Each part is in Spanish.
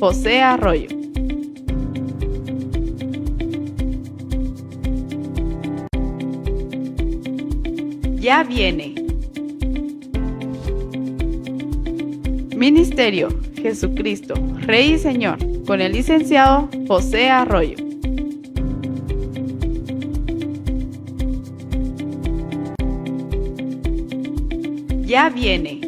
José Arroyo. Ya viene. Ministerio Jesucristo, Rey y Señor, con el licenciado José Arroyo. Ya viene.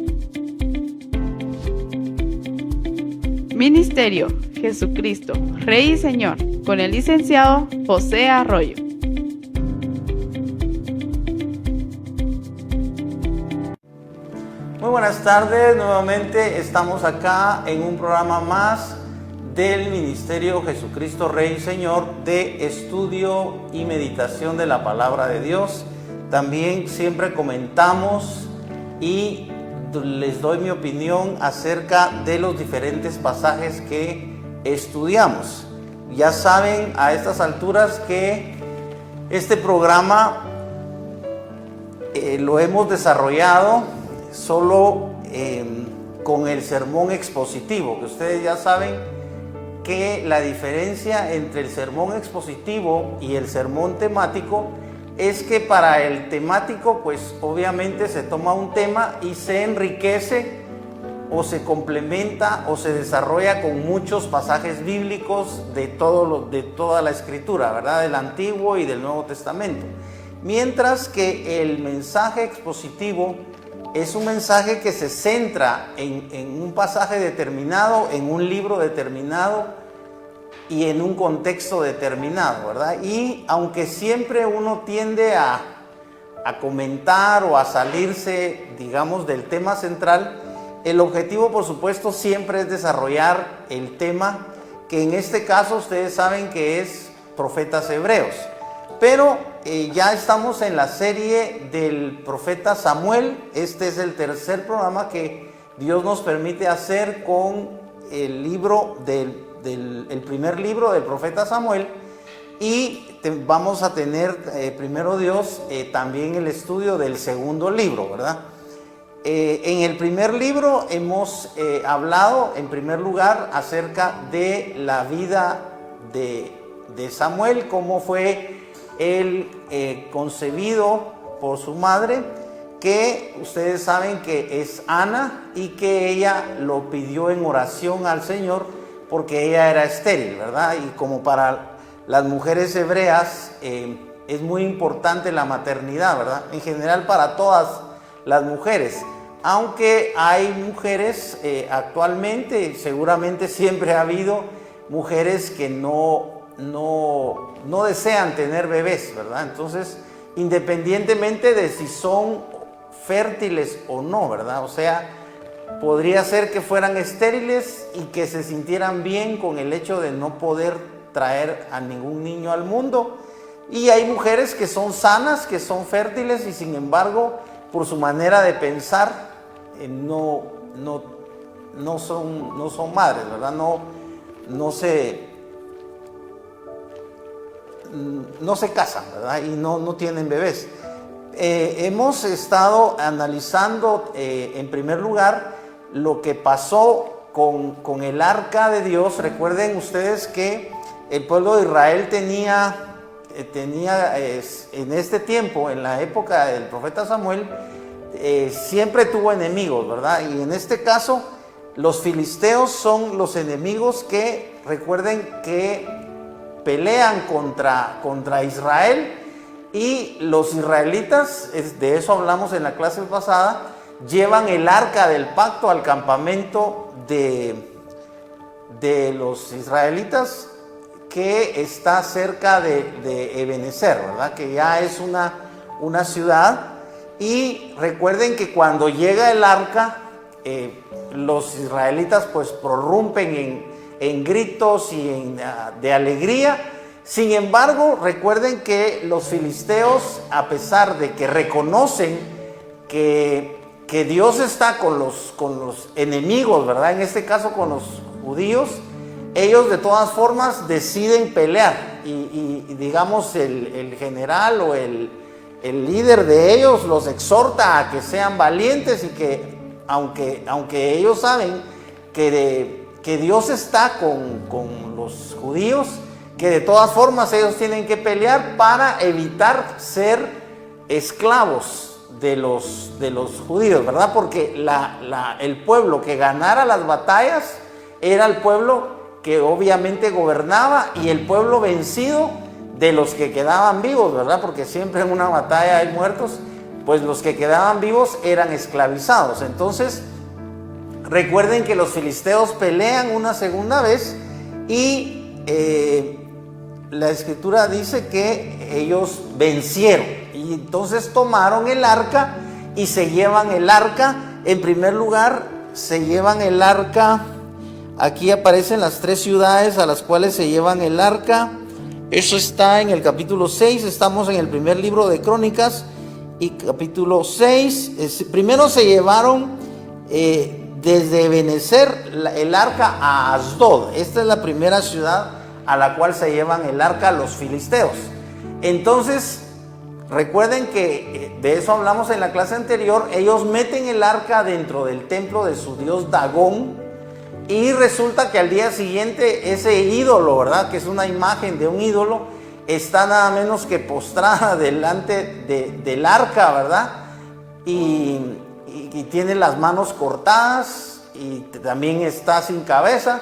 Ministerio Jesucristo, Rey y Señor, con el licenciado José Arroyo. Muy buenas tardes, nuevamente estamos acá en un programa más del Ministerio Jesucristo Rey y Señor de estudio y meditación de la Palabra de Dios. También siempre comentamos y les doy mi opinión acerca de los diferentes pasajes que estudiamos. Ya saben a estas alturas que este programa lo hemos desarrollado solo con el sermón expositivo, que ustedes ya saben que la diferencia entre el sermón expositivo y el sermón temático es que para el temático pues obviamente se toma un tema y se enriquece o se complementa o se desarrolla con muchos pasajes bíblicos de toda la escritura, ¿verdad? Del Antiguo y del Nuevo Testamento. Mientras que el mensaje expositivo es un mensaje que se centra en un pasaje determinado, en un libro determinado y en un contexto determinado, ¿verdad? Y aunque siempre uno tiende a comentar o a salirse, digamos, del tema central, el objetivo, por supuesto, siempre es desarrollar el tema, que en este caso ustedes saben que es Profetas Hebreos. Pero ya estamos en la serie del profeta Samuel. Este es el tercer programa que Dios nos permite hacer con el libro el primer libro del profeta Samuel, y vamos a tener primero Dios también el estudio del segundo libro, ¿verdad? En el primer libro hemos hablado en primer lugar acerca de la vida de Samuel, cómo fue él concebido por su madre, que ustedes saben que es Ana, y que ella lo pidió en oración al Señor porque ella era estéril, ¿verdad? Y como para las mujeres hebreas es muy importante la maternidad, ¿verdad? En general para todas las mujeres, aunque hay mujeres actualmente, seguramente siempre ha habido mujeres que no desean tener bebés, ¿verdad? Entonces, independientemente de si son fértiles o no, ¿verdad? O sea, podría ser que fueran estériles y que se sintieran bien con el hecho de no poder traer a ningún niño al mundo. Y hay mujeres que son sanas, que son fértiles y sin embargo, por su manera de pensar, no son madres, ¿verdad? No se casan, ¿verdad? Y no tienen bebés. Hemos estado analizando en primer lugar lo que pasó con el arca de Dios. Recuerden ustedes que el pueblo de Israel tenía en este tiempo, en la época del profeta Samuel, siempre tuvo enemigos, ¿verdad? Y en este caso los filisteos son los enemigos que, recuerden que pelean contra Israel, y los israelitas, de eso hablamos en la clase pasada, llevan el arca del pacto al campamento de los israelitas, que está cerca de Ebenezer, ¿verdad? Que ya es una ciudad. Y recuerden que cuando llega el arca, los israelitas pues prorrumpen en gritos y de alegría. Sin embargo, recuerden que los filisteos, a pesar de que reconocen que Dios está con los enemigos, ¿verdad? En este caso con los judíos, ellos de todas formas deciden pelear y digamos el general o el líder de ellos los exhorta a que sean valientes y que aunque ellos saben que que Dios está con los judíos, que de todas formas ellos tienen que pelear para evitar ser esclavos de los judíos, ¿verdad? Porque el pueblo que ganara las batallas era el pueblo que obviamente gobernaba, y el pueblo vencido de los que quedaban vivos, ¿verdad? Porque siempre en una batalla hay muertos, pues los que quedaban vivos eran esclavizados. Entonces, recuerden que los filisteos pelean una segunda vez y la escritura dice que ellos vencieron, y entonces tomaron el arca y se llevan el arca. En primer lugar, se llevan el arca. Aquí aparecen las 3 ciudades a las cuales se llevan el arca. Eso está en el capítulo 6, estamos en el primer libro de Crónicas y capítulo 6. Primero se llevaron desde Ebenezer el arca a Asdod. Esta es la primera ciudad a la cual se llevan el arca los filisteos. Entonces, recuerden que de eso hablamos en la clase anterior. Ellos meten el arca dentro del templo de su dios Dagón, y resulta que al día siguiente ese ídolo, ¿verdad?, que es una imagen de un ídolo, está nada menos que postrada delante del arca, ¿verdad? Y tiene las manos cortadas y también está sin cabeza.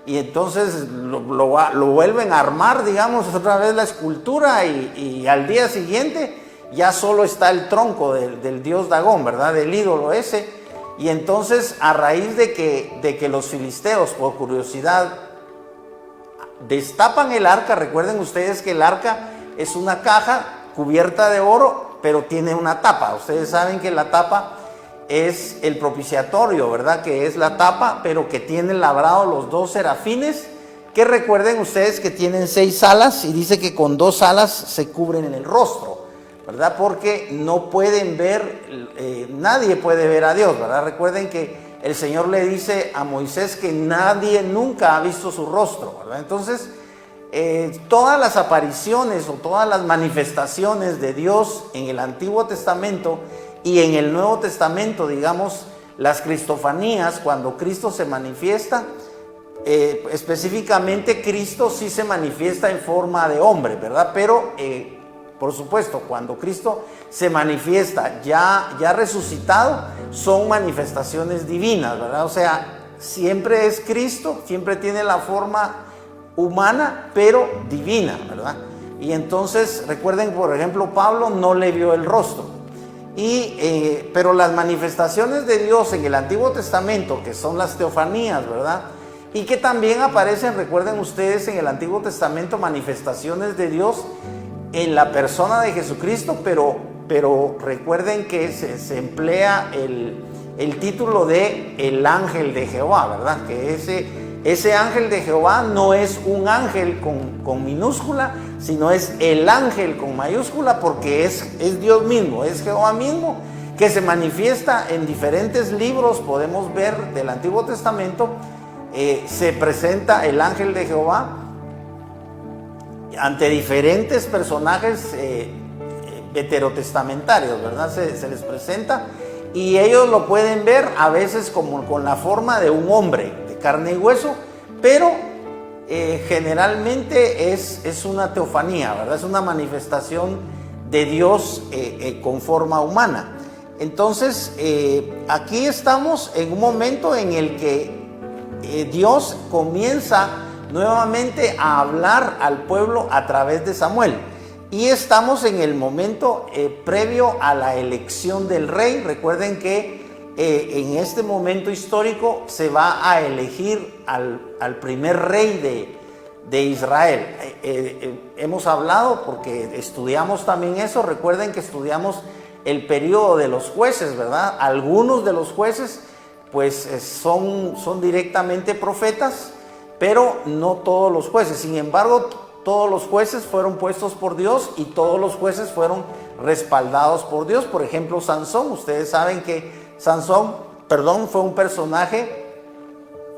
Y entonces lo vuelven a armar, digamos, otra vez la escultura, y al día siguiente ya solo está el tronco del dios Dagón, ¿verdad?, del ídolo ese. Y entonces, a raíz de que los filisteos, por curiosidad, destapan el arca. Recuerden ustedes que el arca es una caja cubierta de oro, pero tiene una tapa. Ustedes saben que la tapa es el propiciatorio, ¿verdad?, que es la tapa, pero que tiene labrado los 2 serafines, que recuerden ustedes que tienen 6 alas, y dice que con 2 alas se cubren en el rostro, ¿verdad? Porque no pueden ver, nadie puede ver a Dios, ¿verdad? Recuerden que el Señor le dice a Moisés que nadie nunca ha visto su rostro, ¿verdad? Entonces, todas las apariciones o todas las manifestaciones de Dios en el Antiguo Testamento y en el Nuevo Testamento, digamos, las cristofanías, cuando Cristo se manifiesta, específicamente Cristo sí se manifiesta en forma de hombre, ¿verdad? Pero por supuesto, cuando Cristo se manifiesta ya resucitado, son manifestaciones divinas, ¿verdad? O sea, siempre es Cristo, siempre tiene la forma humana, pero divina, ¿verdad? Y entonces, recuerden, por ejemplo, Pablo no le vio el rostro. Pero las manifestaciones de Dios en el Antiguo Testamento, que son las teofanías, ¿verdad?, y que también aparecen, recuerden ustedes, en el Antiguo Testamento manifestaciones de Dios en la persona de Jesucristo, pero recuerden que se emplea el título de el ángel de Jehová, ¿verdad? Que ese ángel de Jehová no es un ángel con minúscula, sino es el ángel con mayúscula, porque es Dios mismo, es Jehová mismo, que se manifiesta en diferentes libros. Podemos ver del Antiguo Testamento, se presenta el ángel de Jehová ante diferentes personajes veterotestamentarios, ¿verdad? Se les presenta, y ellos lo pueden ver a veces como con la forma de un hombre de carne y hueso, pero generalmente es una teofanía, ¿verdad? Es una manifestación de Dios con forma humana. Entonces, aquí estamos en un momento en el que Dios comienza nuevamente a hablar al pueblo a través de Samuel, y estamos en el momento previo a la elección del rey. Recuerden que en este momento histórico se va a elegir al primer rey de Israel. Hemos hablado, porque estudiamos también eso. Recuerden que estudiamos el periodo de los jueces, ¿verdad? Algunos de los jueces pues son directamente profetas, pero no todos los jueces. Sin embargo, todos los jueces fueron puestos por Dios, y todos los jueces fueron respaldados por Dios. Por ejemplo, Sansón. Ustedes saben que Sansón, fue un personaje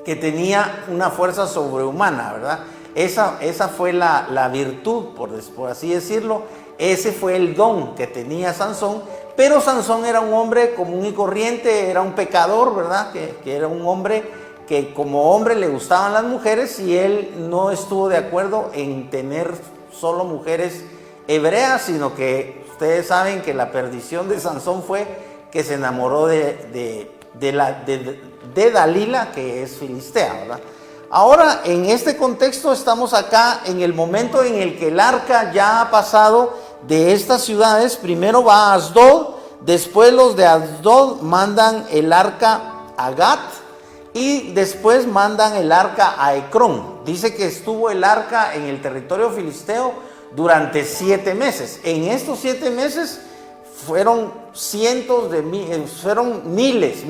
que tenía una fuerza sobrehumana, ¿verdad? Esa fue la virtud, por así decirlo. Ese fue el don que tenía Sansón. Pero Sansón era un hombre común y corriente, era un pecador, ¿verdad? Que era un hombre que como hombre le gustaban las mujeres y él no estuvo de acuerdo en tener solo mujeres hebreas, sino que ustedes saben que la perdición de Sansón fue que se enamoró de Dalila, que es filistea, ¿verdad? Ahora, en este contexto estamos acá en el momento en el que el arca ya ha pasado de estas ciudades. Primero va a Asdod, después los de Asdod mandan el arca a Gat y después mandan el arca a Ecrón. Dice que estuvo el arca en el territorio filisteo durante 7 meses. En estos 7 meses fueron miles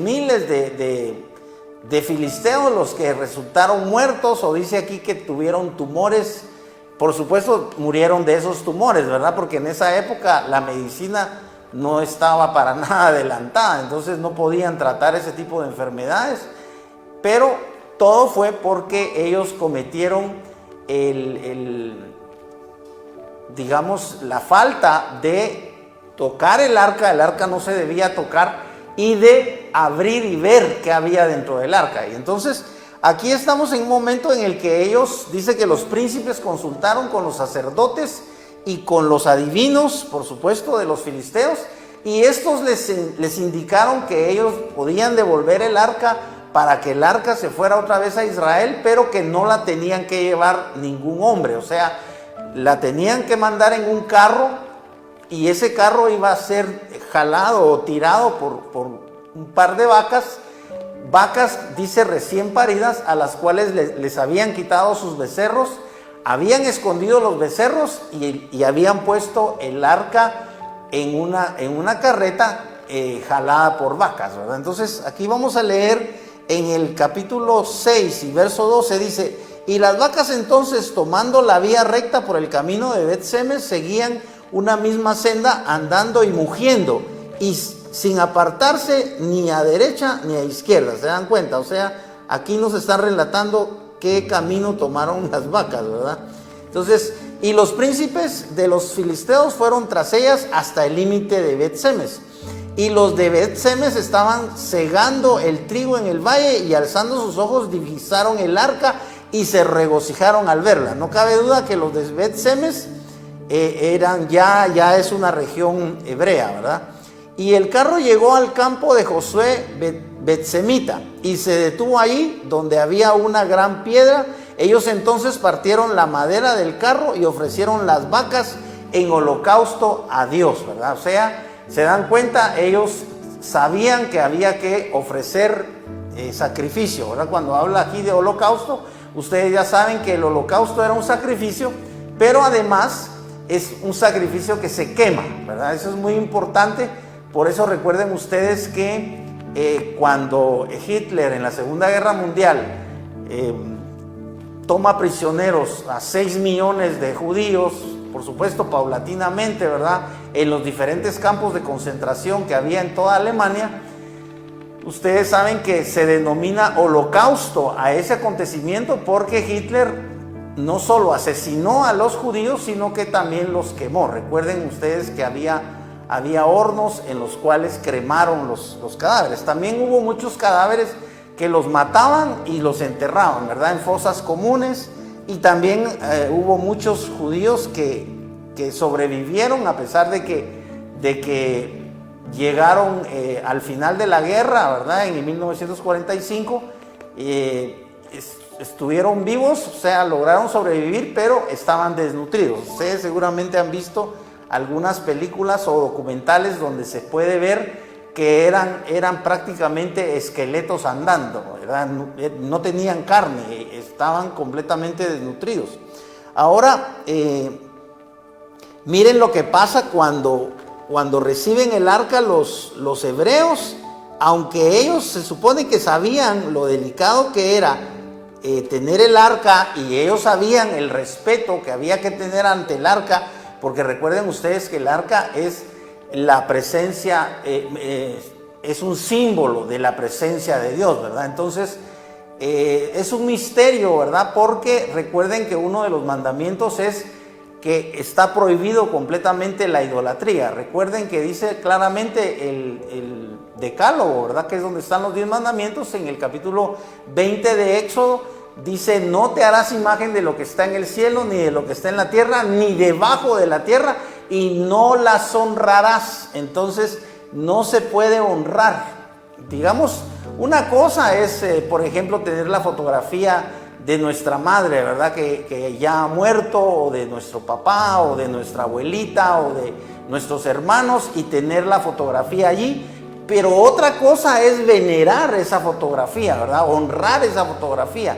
de filisteos los que resultaron muertos, o dice aquí que tuvieron tumores. Por supuesto murieron de esos tumores, ¿verdad? Porque en esa época la medicina no estaba para nada adelantada, entonces no podían tratar ese tipo de enfermedades, pero todo fue porque ellos cometieron digamos, la falta de tocar el arca no se debía tocar, y de abrir y ver qué había dentro del arca. Y entonces aquí estamos en un momento en el que ellos, dice que los príncipes consultaron con los sacerdotes y con los adivinos, por supuesto, de los filisteos, y estos les indicaron que ellos podían devolver el arca para que el arca se fuera otra vez a Israel, pero que no la tenían que llevar ningún hombre, o sea, la tenían que mandar en un carro, y ese carro iba a ser jalado o tirado por un par de vacas, dice, recién paridas, a las cuales les habían quitado sus becerros, habían escondido los becerros y habían puesto el arca en una carreta jalada por vacas, ¿verdad? Entonces aquí vamos a leer en el capítulo 6 y verso 12, dice: y las vacas entonces, tomando la vía recta por el camino de Bet-Semes, seguían una misma senda, andando y mugiendo, y sin apartarse ni a derecha ni a izquierda. ¿Se dan cuenta? O sea, aquí nos están relatando qué camino tomaron las vacas, ¿verdad? Entonces, y los príncipes de los filisteos fueron tras ellas hasta el límite de Bet-Semes. Y los de Bet-Semes estaban segando el trigo en el valle, y alzando sus ojos divisaron el arca y se regocijaron al verla. No cabe duda que los de Bet-Semes ya es una región hebrea, ¿verdad? Y el carro llegó al campo de Josué Betsemita y se detuvo ahí donde había una gran piedra. Ellos entonces partieron la madera del carro y ofrecieron las vacas en holocausto a Dios, ¿verdad? O sea, se dan cuenta, ellos sabían que había que ofrecer sacrificio, ¿verdad? Cuando habla aquí de holocausto, ustedes ya saben que el holocausto era un sacrificio, pero además es un sacrificio que se quema, ¿verdad? Eso es muy importante. Por eso recuerden ustedes que cuando Hitler en la Segunda Guerra Mundial toma prisioneros a 6 millones de judíos, por supuesto paulatinamente, ¿verdad?, en los diferentes campos de concentración que había en toda Alemania, ustedes saben que se denomina holocausto a ese acontecimiento porque Hitler no solo asesinó a los judíos, sino que también los quemó. Recuerden ustedes que había hornos en los cuales cremaron los cadáveres. También hubo muchos cadáveres que los mataban y los enterraban, ¿verdad?, en fosas comunes. Y también hubo muchos judíos que sobrevivieron a pesar de que llegaron al final de la guerra, ¿verdad?, en 1945, estuvieron vivos, o sea, lograron sobrevivir, pero estaban desnutridos. Ustedes seguramente han visto algunas películas o documentales donde se puede ver que eran prácticamente esqueletos andando, ¿verdad? No tenían carne, estaban completamente desnutridos. Ahora, miren lo que pasa cuando reciben el arca los hebreos, aunque ellos se supone que sabían lo delicado que era tener el arca, y ellos sabían el respeto que había que tener ante el arca, porque recuerden ustedes que el arca es la presencia, es un símbolo de la presencia de Dios, ¿verdad? Entonces, es un misterio, ¿verdad? Porque recuerden que uno de los mandamientos es que está prohibido completamente la idolatría. Recuerden que dice claramente el Decálogo, ¿verdad? Que es donde están los 10 mandamientos, en el capítulo 20 de Éxodo, dice: no te harás imagen de lo que está en el cielo, ni de lo que está en la tierra, ni debajo de la tierra, y no las honrarás. Entonces, no se puede honrar. Digamos, una cosa es, por ejemplo, tener la fotografía de nuestra madre, ¿verdad? Que ya ha muerto, o de nuestro papá, o de nuestra abuelita, o de nuestros hermanos, y tener la fotografía allí. Pero otra cosa es venerar esa fotografía, ¿verdad? Honrar esa fotografía.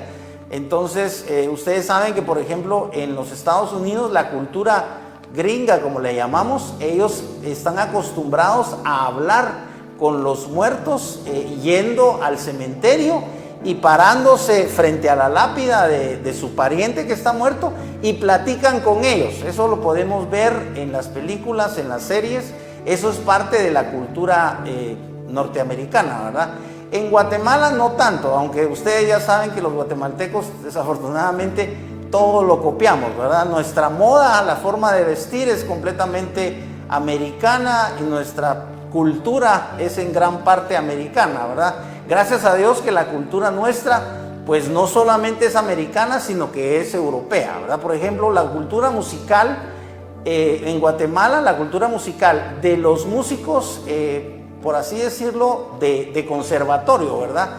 Entonces, ustedes saben que, por ejemplo, en los Estados Unidos, la cultura gringa, como le llamamos, ellos están acostumbrados a hablar con los muertos, yendo al cementerio y parándose frente a la lápida de su pariente que está muerto, y platican con ellos. Eso lo podemos ver en las películas, en las series. Eso es parte de la cultura norteamericana, ¿verdad? En Guatemala no tanto, aunque ustedes ya saben que los guatemaltecos, desafortunadamente, todo lo copiamos, ¿verdad? Nuestra moda, la forma de vestir es completamente americana, y nuestra cultura es en gran parte americana, ¿verdad? Gracias a Dios que la cultura nuestra, pues no solamente es americana, sino que es europea, ¿verdad? Por ejemplo, la cultura musical en Guatemala, la cultura musical de los músicos, por así decirlo, de conservatorio, ¿verdad?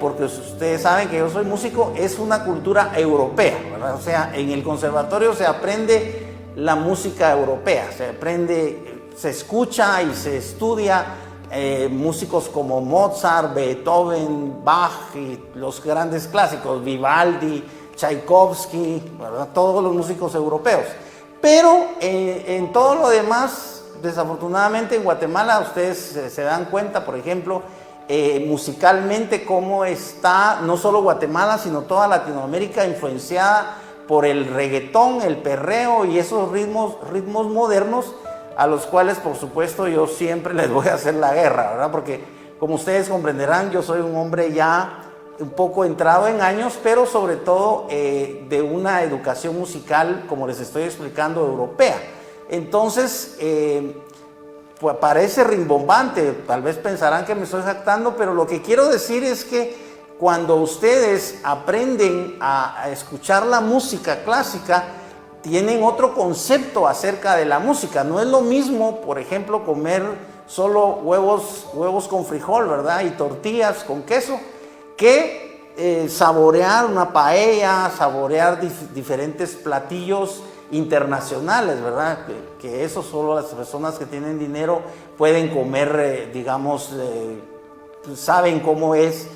Porque ustedes saben que yo soy músico, es una cultura europea, ¿verdad? O sea, en el conservatorio se aprende la música europea, se aprende, se escucha y se estudia músicos como Mozart, Beethoven, Bach y los grandes clásicos, Vivaldi, Tchaikovsky, ¿verdad? Todos los músicos europeos. Pero en todo lo demás, desafortunadamente en Guatemala, ustedes se dan cuenta, por ejemplo, musicalmente cómo está no solo Guatemala, sino toda Latinoamérica influenciada por el reggaetón, el perreo y esos ritmos modernos, a los cuales, por supuesto, yo siempre les voy a hacer la guerra, ¿verdad? Porque, como ustedes comprenderán, yo soy un hombre ya un poco entrado en años, pero sobre todo de una educación musical, como les estoy explicando, europea. Entonces, pues parece rimbombante, tal vez pensarán que me estoy jactando, pero lo que quiero decir es que cuando ustedes aprenden a escuchar la música clásica, tienen otro concepto acerca de la música. No es lo mismo, por ejemplo, comer solo huevos con frijol, ¿verdad? Y tortillas con queso, que saborear una paella, saborear diferentes platillos internacionales, ¿verdad? Que eso solo las personas que tienen dinero pueden comer, digamos, saben cómo es,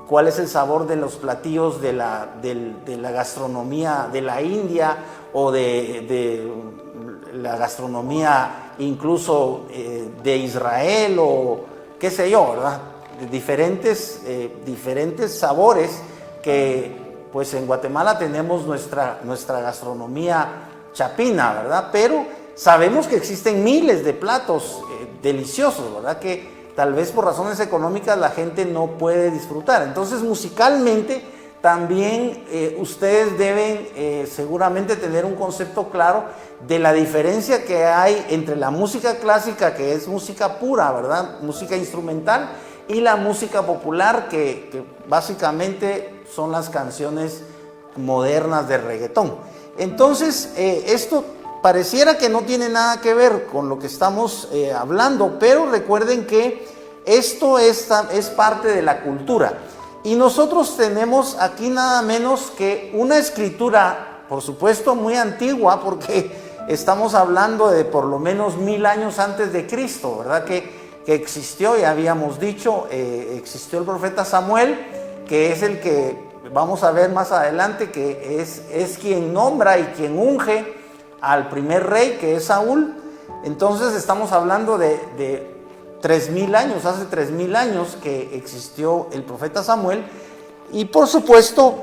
cuál es el sabor de los platillos de la gastronomía de la India, o de la gastronomía incluso de Israel, o qué sé yo, ¿verdad? Diferentes sabores que pues en Guatemala tenemos nuestra gastronomía chapina, ¿verdad? Pero sabemos que existen miles de platos deliciosos, ¿verdad? Que tal vez por razones económicas la gente no puede disfrutar. Entonces, musicalmente también ustedes deben seguramente tener un concepto claro de la diferencia que hay entre la música clásica, que es música pura, ¿verdad? Música instrumental, y la música popular, que básicamente son las canciones modernas de reggaetón. Entonces, esto pareciera que no tiene nada que ver con lo que estamos hablando, pero recuerden que esto es parte de la cultura. Y nosotros tenemos aquí nada menos que una escritura, por supuesto muy antigua, porque estamos hablando de por lo menos 1000 años antes de Cristo, ¿verdad? Que existió, ya habíamos dicho, existió el profeta Samuel, que es el que vamos a ver más adelante, que es quien nombra y quien unge al primer rey, que es Saúl. Entonces estamos hablando de 3000 años, hace 3000 años que existió el profeta Samuel. Y por supuesto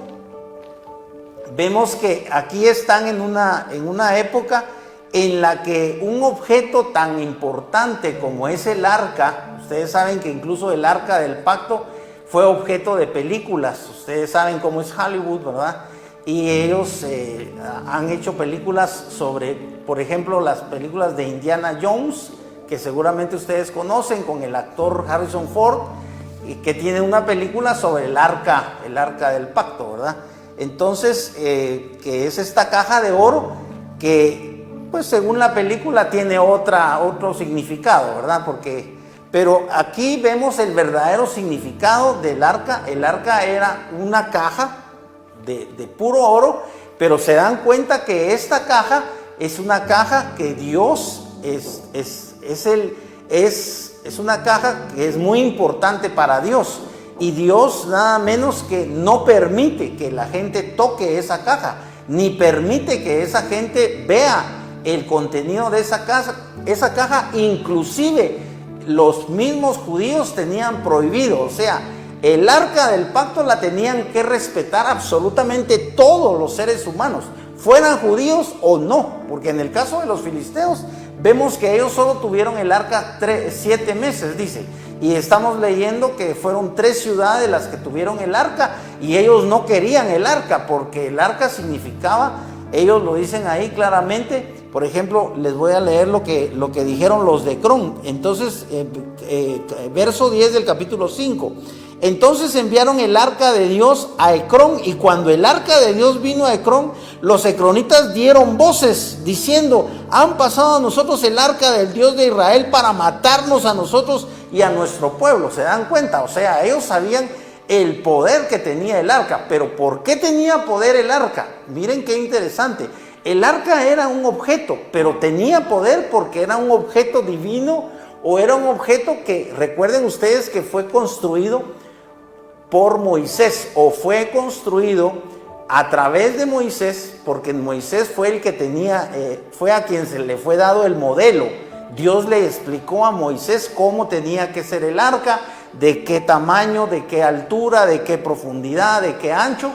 vemos que aquí están en una época en la que un objeto tan importante como es el arca, ustedes saben que incluso el arca del pacto fue objeto de películas, ustedes saben cómo es Hollywood, ¿verdad? y ellos han hecho películas sobre, por ejemplo, las películas de Indiana Jones, que seguramente ustedes conocen, con el actor Harrison Ford, y que tiene una película sobre el arca del pacto, ¿verdad? Entonces, que es esta caja de oro que, pues según la película, tiene otro significado, ¿verdad? Pero aquí vemos el verdadero significado del arca. El arca era una caja de puro oro, pero se dan cuenta que esta caja es una caja que Dios es una caja que es muy importante para Dios, y Dios nada menos que no permite que la gente toque esa caja, ni permite que esa gente vea el contenido de esa caja. Inclusive los mismos judíos tenían prohibido, o sea, el arca del pacto la tenían que respetar absolutamente todos los seres humanos, fueran judíos o no, porque en el caso de los filisteos vemos que ellos solo tuvieron el arca 7 meses, dice, y estamos leyendo que fueron 3 ciudades las que tuvieron el arca, y ellos no querían el arca, porque el arca significaba, ellos lo dicen ahí claramente. Por ejemplo, les voy a leer lo que dijeron los de Ecrón. Entonces, verso 10 del capítulo 5. Entonces enviaron el arca de Dios a Ecrón, y cuando el arca de Dios vino a Ecrón, los ecronitas dieron voces diciendo: han pasado a nosotros el arca del Dios de Israel para matarnos a nosotros y a nuestro pueblo. ¿Se dan cuenta? O sea, ellos sabían el poder que tenía el arca. Pero ¿por qué tenía poder el arca? Miren qué interesante. El arca era un objeto, pero tenía poder porque era un objeto divino, o era un objeto que, recuerden ustedes, que fue construido por Moisés, o fue construido a través de Moisés, porque Moisés fue el que tenía, fue a quien se le fue dado el modelo. Dios le explicó a Moisés cómo tenía que ser el arca, de qué tamaño, de qué altura, de qué profundidad, de qué ancho,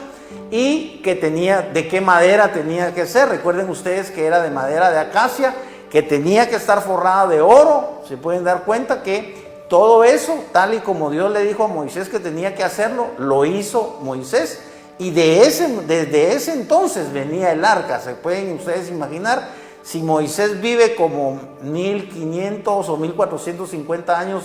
y de qué madera tenía que ser. Recuerden ustedes que era de madera de acacia, que tenía que estar forrada de oro. Se pueden dar cuenta que todo eso, tal y como Dios le dijo a Moisés que tenía que hacerlo, lo hizo Moisés, y desde ese entonces venía el arca. Se pueden ustedes imaginar, si Moisés vive como 1500 o 1450 años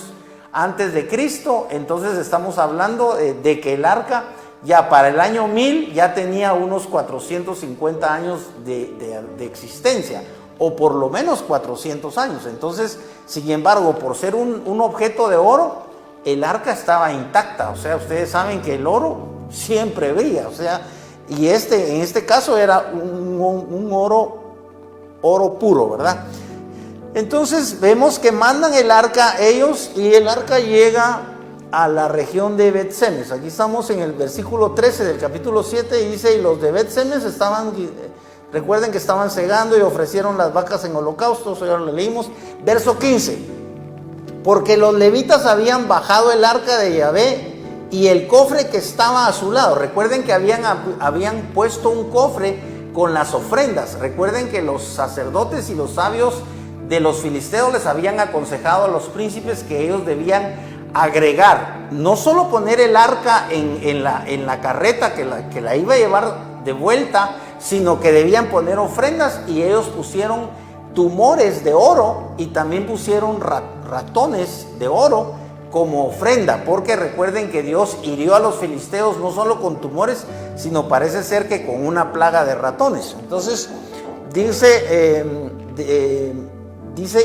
antes de Cristo, entonces estamos hablando de que el arca ya para el año 1000 ya tenía unos 450 años de existencia, o por lo menos 400 años. Entonces, sin embargo, por ser un objeto de oro, el arca estaba intacta. O sea, ustedes saben que el oro siempre brilla, o sea, y en este caso era un oro puro, ¿verdad? Entonces vemos que mandan el arca ellos, y el arca llega a la región de Bet-Semes. Aquí estamos en el versículo 13 del capítulo 7, y dice: y los de Bet-Semes recuerden que estaban cegando y ofrecieron las vacas en holocausto. Eso ya lo leímos. Verso 15: porque los levitas habían bajado el arca de Yahvé y el cofre que estaba a su lado. Recuerden que habían puesto un cofre con las ofrendas. Recuerden que los sacerdotes y los sabios de los filisteos les habían aconsejado a los príncipes que ellos debían agregar, no solo poner el arca en la carreta que la iba a llevar de vuelta, sino que debían poner ofrendas, y ellos pusieron tumores de oro y también pusieron ratones de oro como ofrenda, porque recuerden que Dios hirió a los filisteos no solo con tumores, sino parece ser que con una plaga de ratones. Entonces dice,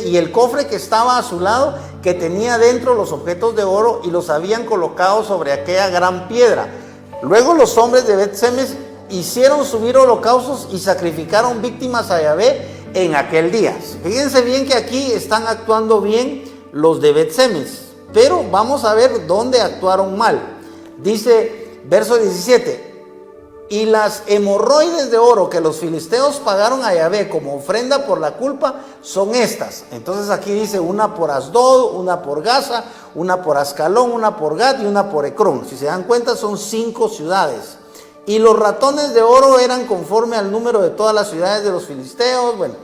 y el cofre que estaba a su lado, que tenía dentro los objetos de oro, y los habían colocado sobre aquella gran piedra. Luego los hombres de Bet-Semes hicieron subir holocaustos y sacrificaron víctimas a Yahvé en aquel día. Fíjense bien que aquí están actuando bien los de Bet-Semes, pero vamos a ver dónde actuaron mal. Dice, verso 17: y las hemorroides de oro que los filisteos pagaron a Yahvé como ofrenda por la culpa son estas. Entonces aquí dice: una por Asdod, una por Gaza, una por Ascalón, una por Gat y una por Ecrón. Si se dan cuenta, son 5 ciudades. Y los ratones de oro eran conforme al número de todas las ciudades de los filisteos. Bueno,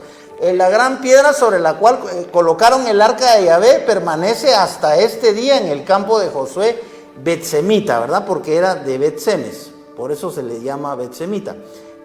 la gran piedra sobre la cual colocaron el arca de Yahvé permanece hasta este día en el campo de Josué Bet-Semita, ¿verdad? Porque era de Bet-Semes. por eso se le llama Bet-Semita.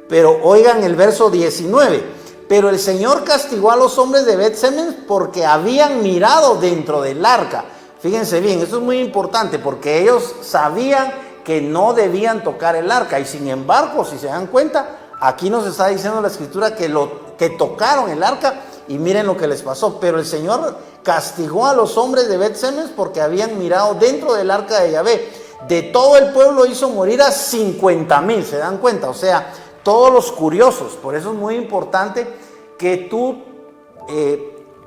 Pero oigan el verso 19, pero el Señor castigó a los hombres de Bet-Semes porque habían mirado dentro del arca. Fíjense bien, esto es muy importante porque ellos sabían que no debían tocar el arca, y sin embargo, si se dan cuenta, aquí nos está diciendo la escritura que tocaron el arca, y miren lo que les pasó. Pero el Señor castigó a los hombres de Bet-Semes porque habían mirado dentro del arca de Yahvé. De todo el pueblo hizo morir a 50,000, ¿se dan cuenta? O sea, todos los curiosos. Por eso es muy importante que tú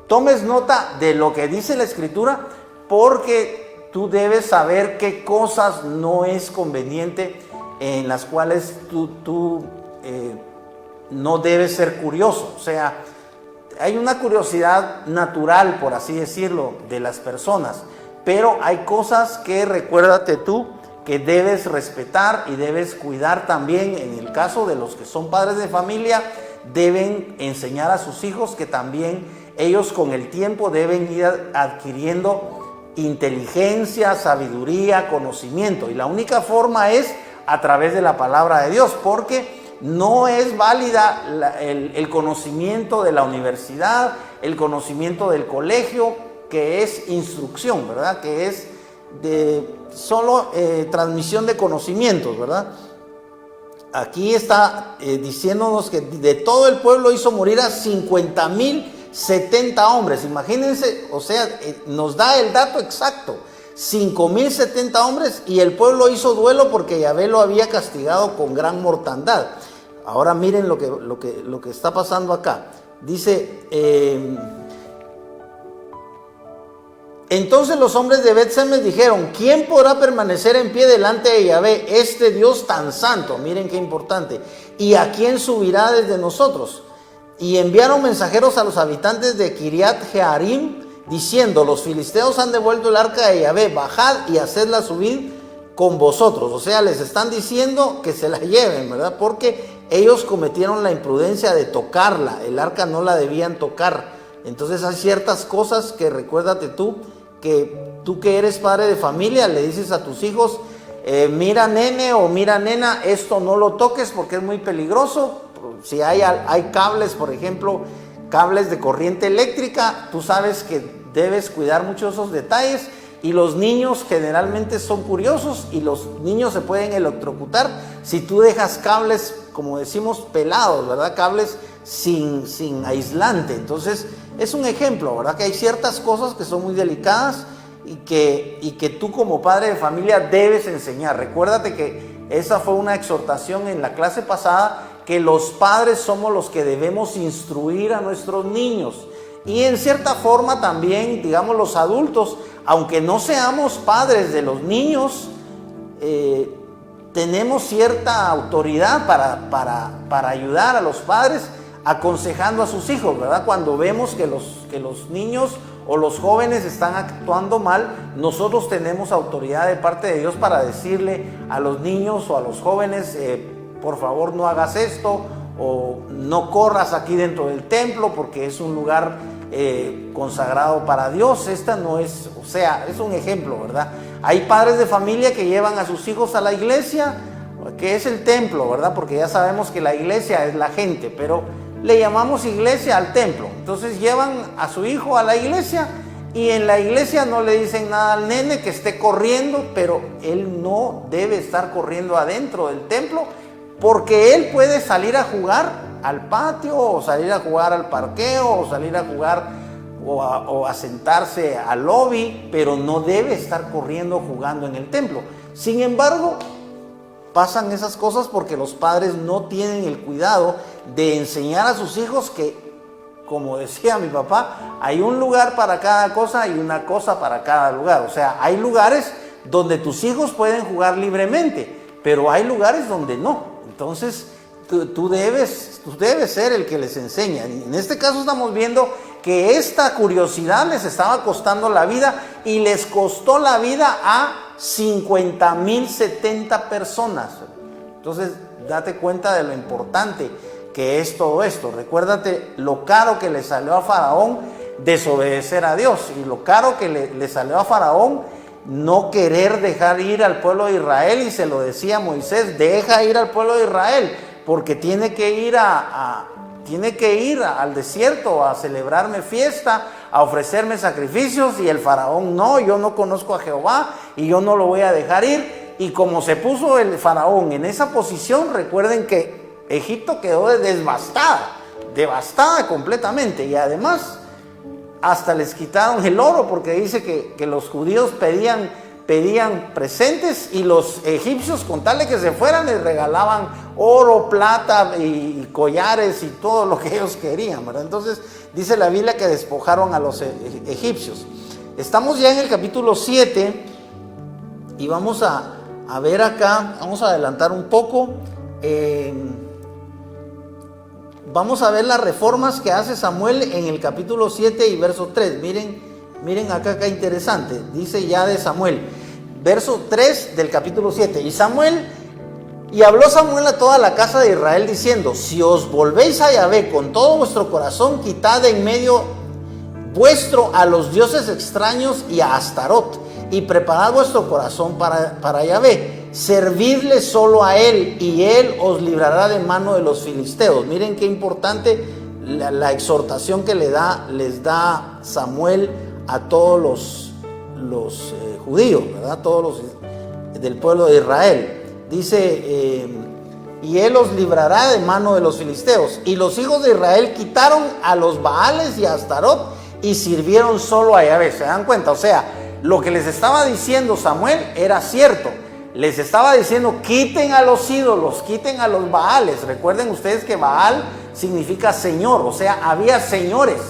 tomes nota de lo que dice la escritura, porque tú debes saber qué cosas no es conveniente, en las cuales tú no debes ser curioso. O sea, hay una curiosidad natural, por así decirlo, de las personas, pero hay cosas que, recuérdate tú, que debes respetar y debes cuidar también. En el caso de los que son padres de familia, deben enseñar a sus hijos que también ellos con el tiempo deben ir adquiriendo inteligencia, sabiduría, conocimiento, y la única forma es a través de la palabra de Dios, porque no es válida el conocimiento de la universidad, el conocimiento del colegio, que es instrucción, ¿verdad? Que es de solo transmisión de conocimientos, ¿verdad? Aquí está diciéndonos que de todo el pueblo hizo morir a 50,070 hombres. Imagínense, o sea, nos da el dato exacto: 5,070 hombres, y el pueblo hizo duelo porque Yahvé lo había castigado con gran mortandad. Ahora miren lo que está pasando acá. Dice, entonces los hombres de Bet-Semes dijeron: ¿quién podrá permanecer en pie delante de Yahvé, este Dios tan santo? Miren qué importante. ¿Y a quién subirá desde nosotros? Y enviaron mensajeros a los habitantes de Kiriat Jearim, diciendo: los filisteos han devuelto el arca de Yahvé, bajad y hacedla subir con vosotros. O sea, les están diciendo que se la lleven, ¿verdad? Porque ellos cometieron la imprudencia de tocarla. El arca no la debían tocar. Entonces hay ciertas cosas que, recuérdate tú que eres padre de familia, le dices a tus hijos: mira nene o mira nena, esto no lo toques porque es muy peligroso. Si hay cables, por ejemplo, cables de corriente eléctrica, tú sabes que debes cuidar mucho esos detalles. Y los niños generalmente son curiosos, y los niños se pueden electrocutar si tú dejas cables, como decimos, pelados, ¿verdad? Cables sin aislante. Entonces es un ejemplo, ¿verdad? Que hay ciertas cosas que son muy delicadas y que tú como padre de familia debes enseñar. Recuérdate que esa fue una exhortación en la clase pasada, que los padres somos los que debemos instruir a nuestros niños. Y en cierta forma también, digamos, los adultos, aunque no seamos padres de los niños, tenemos cierta autoridad para ayudar a los padres aconsejando a sus hijos, ¿verdad? Cuando vemos que los niños o los jóvenes están actuando mal, nosotros tenemos autoridad de parte de Dios para decirle a los niños o a los jóvenes: por favor no hagas esto, o no corras aquí dentro del templo porque es un lugar consagrado para Dios. Esta no es, o sea, es un ejemplo, ¿verdad? Hay padres de familia que llevan a sus hijos a la iglesia, que es el templo, ¿verdad? Porque ya sabemos que la iglesia es la gente, pero le llamamos iglesia al templo. Entonces llevan a su hijo a la iglesia, y en la iglesia no le dicen nada al nene que esté corriendo, pero él no debe estar corriendo adentro del templo, porque él puede salir a jugar al patio, o salir a jugar al parqueo, o salir a jugar o a sentarse al lobby, pero no debe estar corriendo jugando en el templo. Sin embargo, pasan esas cosas porque los padres no tienen el cuidado de enseñar a sus hijos que, como decía mi papá, hay un lugar para cada cosa y una cosa para cada lugar. O sea, hay lugares donde tus hijos pueden jugar libremente, pero hay lugares donde no. Entonces, tú debes ser el que les enseña. Y en este caso estamos viendo que esta curiosidad les estaba costando la vida, y les costó la vida a 50,070 personas. Entonces, date cuenta de lo importante que es todo esto. Recuérdate lo caro que le salió a Faraón desobedecer a Dios, y lo caro que le salió a Faraón no querer dejar ir al pueblo de Israel, y se lo decía Moisés: deja ir al pueblo de Israel, porque tiene que ir al desierto a celebrarme fiesta, a ofrecerme sacrificios. Y el faraón: no, yo no conozco a Jehová y yo no lo voy a dejar ir. Y como se puso el faraón en esa posición, recuerden que Egipto quedó devastada completamente, y además hasta les quitaron el oro, porque dice que los judíos pedían presentes, y los egipcios, con tal de que se fueran, les regalaban oro, plata y collares y todo lo que ellos querían, ¿verdad? Entonces dice la Biblia que despojaron a los egipcios. Estamos ya en el capítulo 7 y vamos a ver acá, vamos a adelantar un poco. Vamos a ver las reformas que hace Samuel en el capítulo 7 y verso 3. Miren acá interesante. Dice ya de Samuel, verso 3 del capítulo 7. Y habló Samuel a toda la casa de Israel diciendo: si os volvéis a Yahvé con todo vuestro corazón, quitad de en medio vuestro a los dioses extraños y a Astarot, y preparad vuestro corazón para Yahvé. Servidle solo a él, y él os librará de mano de los filisteos. Miren qué importante la exhortación que les da Samuel a todos los judíos, ¿verdad? Todos los del pueblo de Israel. Dice: y él os librará de mano de los filisteos. Y los hijos de Israel quitaron a los Baales y a Astarot, y sirvieron solo a Yahvé. ¿Se dan cuenta? O sea, lo que les estaba diciendo Samuel era cierto. Les estaba diciendo: quiten a los ídolos, quiten a los Baales. Recuerden ustedes que Baal significa señor, o sea, había señores.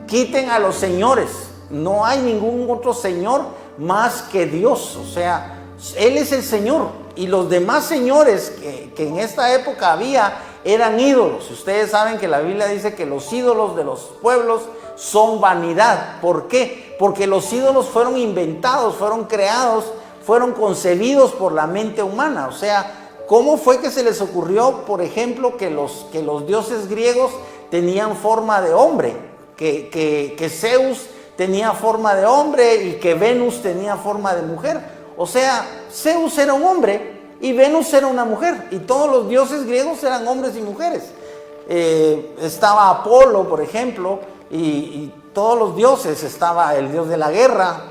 Quiten a los señores. No hay ningún otro señor más que Dios. O sea, Él es el Señor. Y los demás señores que en esta época había eran ídolos. Ustedes saben que la Biblia dice que los ídolos de los pueblos son vanidad. ¿Por qué? Porque los ídolos fueron inventados, fueron creados, fueron concebidos por la mente humana. O sea, ¿cómo fue que se les ocurrió, por ejemplo, que los dioses griegos tenían forma de hombre? Que Zeus tenía forma de hombre y que Venus tenía forma de mujer. O sea, Zeus era un hombre y Venus era una mujer, y todos los dioses griegos eran hombres y mujeres. Estaba Apolo, por ejemplo, y todos los dioses. Estaba el dios de la guerra,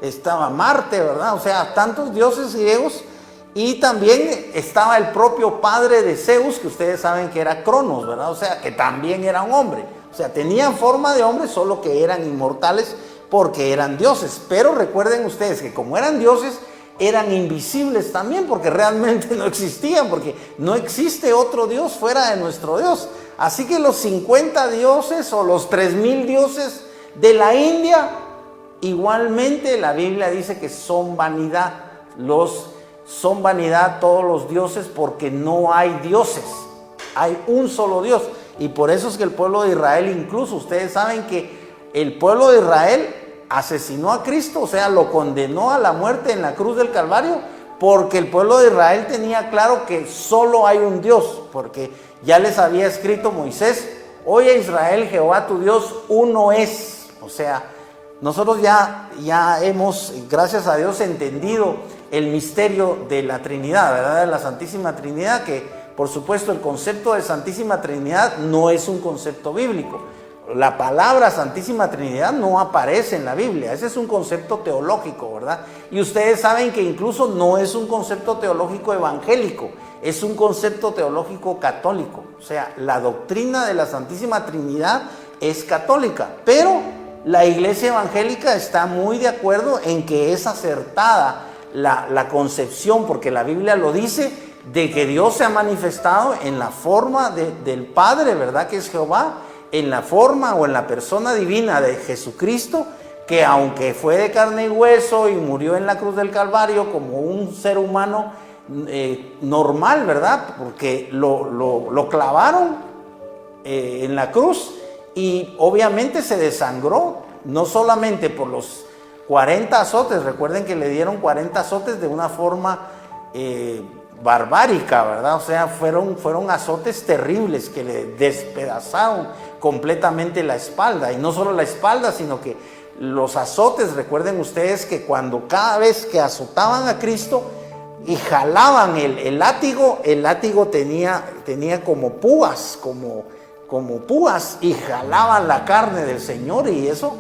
estaba Marte, ¿verdad? O sea, tantos dioses griegos. Y también estaba el propio padre de Zeus, que ustedes saben que era Cronos, ¿verdad? O sea, que también era un hombre. O sea, tenían forma de hombre, solo que eran inmortales porque eran dioses. Pero recuerden ustedes que como eran dioses, eran invisibles también, porque realmente no existían, porque no existe otro Dios fuera de nuestro Dios. Así que los 50 dioses o los 3000 dioses de la India, igualmente la Biblia dice que son vanidad. Son vanidad todos los dioses, porque no hay dioses, hay un solo Dios. Y por eso es que el pueblo de Israel, incluso ustedes saben que el pueblo de Israel asesinó a Cristo, o sea, lo condenó a la muerte en la cruz del Calvario, porque el pueblo de Israel tenía claro que solo hay un Dios, porque ya les había escrito Moisés: oye Israel, Jehová tu Dios uno es. O sea, nosotros ya hemos, gracias a Dios, entendido el misterio de la Trinidad, ¿verdad? De la Santísima Trinidad, que por supuesto el concepto de Santísima Trinidad no es un concepto bíblico. La palabra Santísima Trinidad no aparece en la Biblia, ese es un concepto teológico, ¿verdad? Y ustedes saben que incluso no es un concepto teológico evangélico, es un concepto teológico católico. O sea, la doctrina de la Santísima Trinidad es católica, pero la iglesia evangélica está muy de acuerdo en que es acertada la concepción, porque la Biblia lo dice, de que Dios se ha manifestado en la forma del Padre, ¿verdad? Que es Jehová, en la forma o en la persona divina de Jesucristo, que aunque fue de carne y hueso y murió en la cruz del Calvario como un ser humano normal, ¿verdad? Porque lo clavaron en la cruz, y obviamente se desangró, no solamente por los 40 azotes. Recuerden que le dieron 40 azotes de una forma barbárica, ¿verdad? O sea, fueron azotes terribles que le despedazaron completamente la espalda, y no solo la espalda, sino que los azotes, recuerden ustedes que cuando cada vez que azotaban a Cristo y jalaban el látigo tenía como púas, como púas, y jalaban la carne del Señor, y eso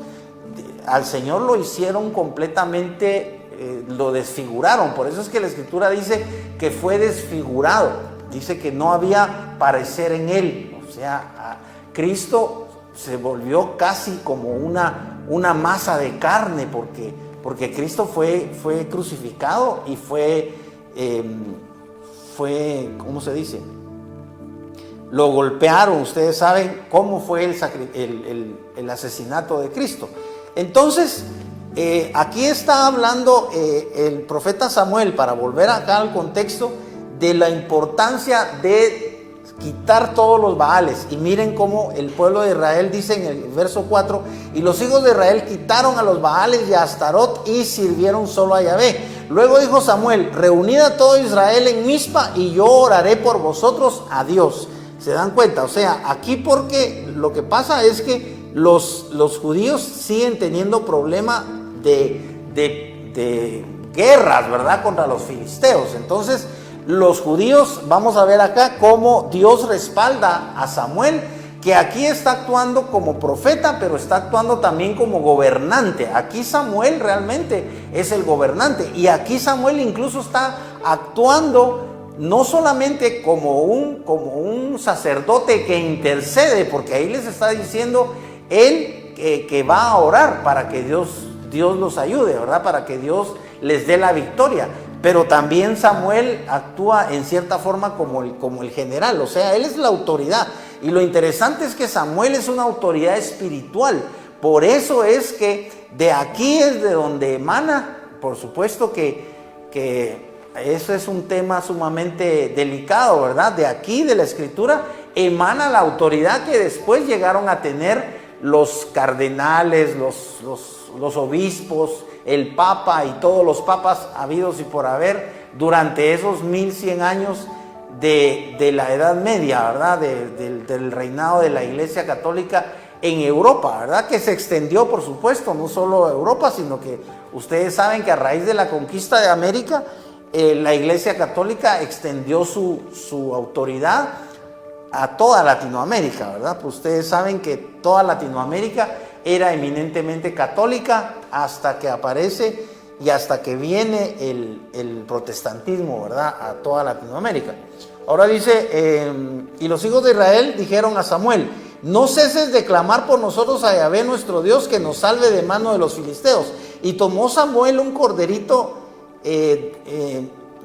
al Señor lo hicieron completamente, lo desfiguraron. Por eso es que la Escritura dice que fue desfigurado, dice que no había parecer en él. O sea, Cristo se volvió casi como una masa de carne, porque Cristo fue crucificado y fue, ¿cómo se dice? Lo golpearon. Ustedes saben cómo fue el asesinato de Cristo. Entonces, aquí está hablando el profeta Samuel, para volver acá al contexto, de la importancia de quitar todos los baales. Y miren cómo el pueblo de Israel dice en el verso 4: y los hijos de Israel quitaron a los baales y a Astarot y sirvieron solo a Yahvé. Luego dijo Samuel: reunid a todo Israel en Mizpa y yo oraré por vosotros a Dios. ¿Se dan cuenta? O sea, aquí, porque lo que pasa es que los judíos siguen teniendo problema de guerras, ¿verdad?, contra los filisteos. Entonces, los judíos, vamos a ver acá cómo Dios respalda a Samuel, que aquí está actuando como profeta, pero está actuando también como gobernante. Aquí Samuel realmente es el gobernante, y aquí Samuel incluso está actuando no solamente como un sacerdote que intercede, porque ahí les está diciendo él que va a orar para que Dios los ayude, ¿verdad?, para que Dios les dé la victoria. Pero también Samuel actúa en cierta forma como el general, o sea, él es la autoridad. Y lo interesante es que Samuel es una autoridad espiritual. Por eso es que de aquí es de donde emana, por supuesto que eso es un tema sumamente delicado, ¿verdad? De aquí, de la Escritura, emana la autoridad que después llegaron a tener los cardenales, los obispos, el papa y todos los papas habidos y por haber durante esos 1100 años de la Edad Media, ¿verdad? Del reinado de la Iglesia Católica en Europa, ¿verdad? Que se extendió, por supuesto, no solo a Europa, sino que ustedes saben que a raíz de la conquista de América, la Iglesia Católica extendió su autoridad a toda Latinoamérica, ¿verdad? Pues ustedes saben que toda Latinoamérica era eminentemente católica hasta que aparece y hasta que viene el protestantismo, ¿verdad?, a toda Latinoamérica. Ahora dice, y los hijos de Israel dijeron a Samuel: no ceses de clamar por nosotros a Yahvé nuestro Dios, que nos salve de mano de los filisteos. Y tomó Samuel un corderito,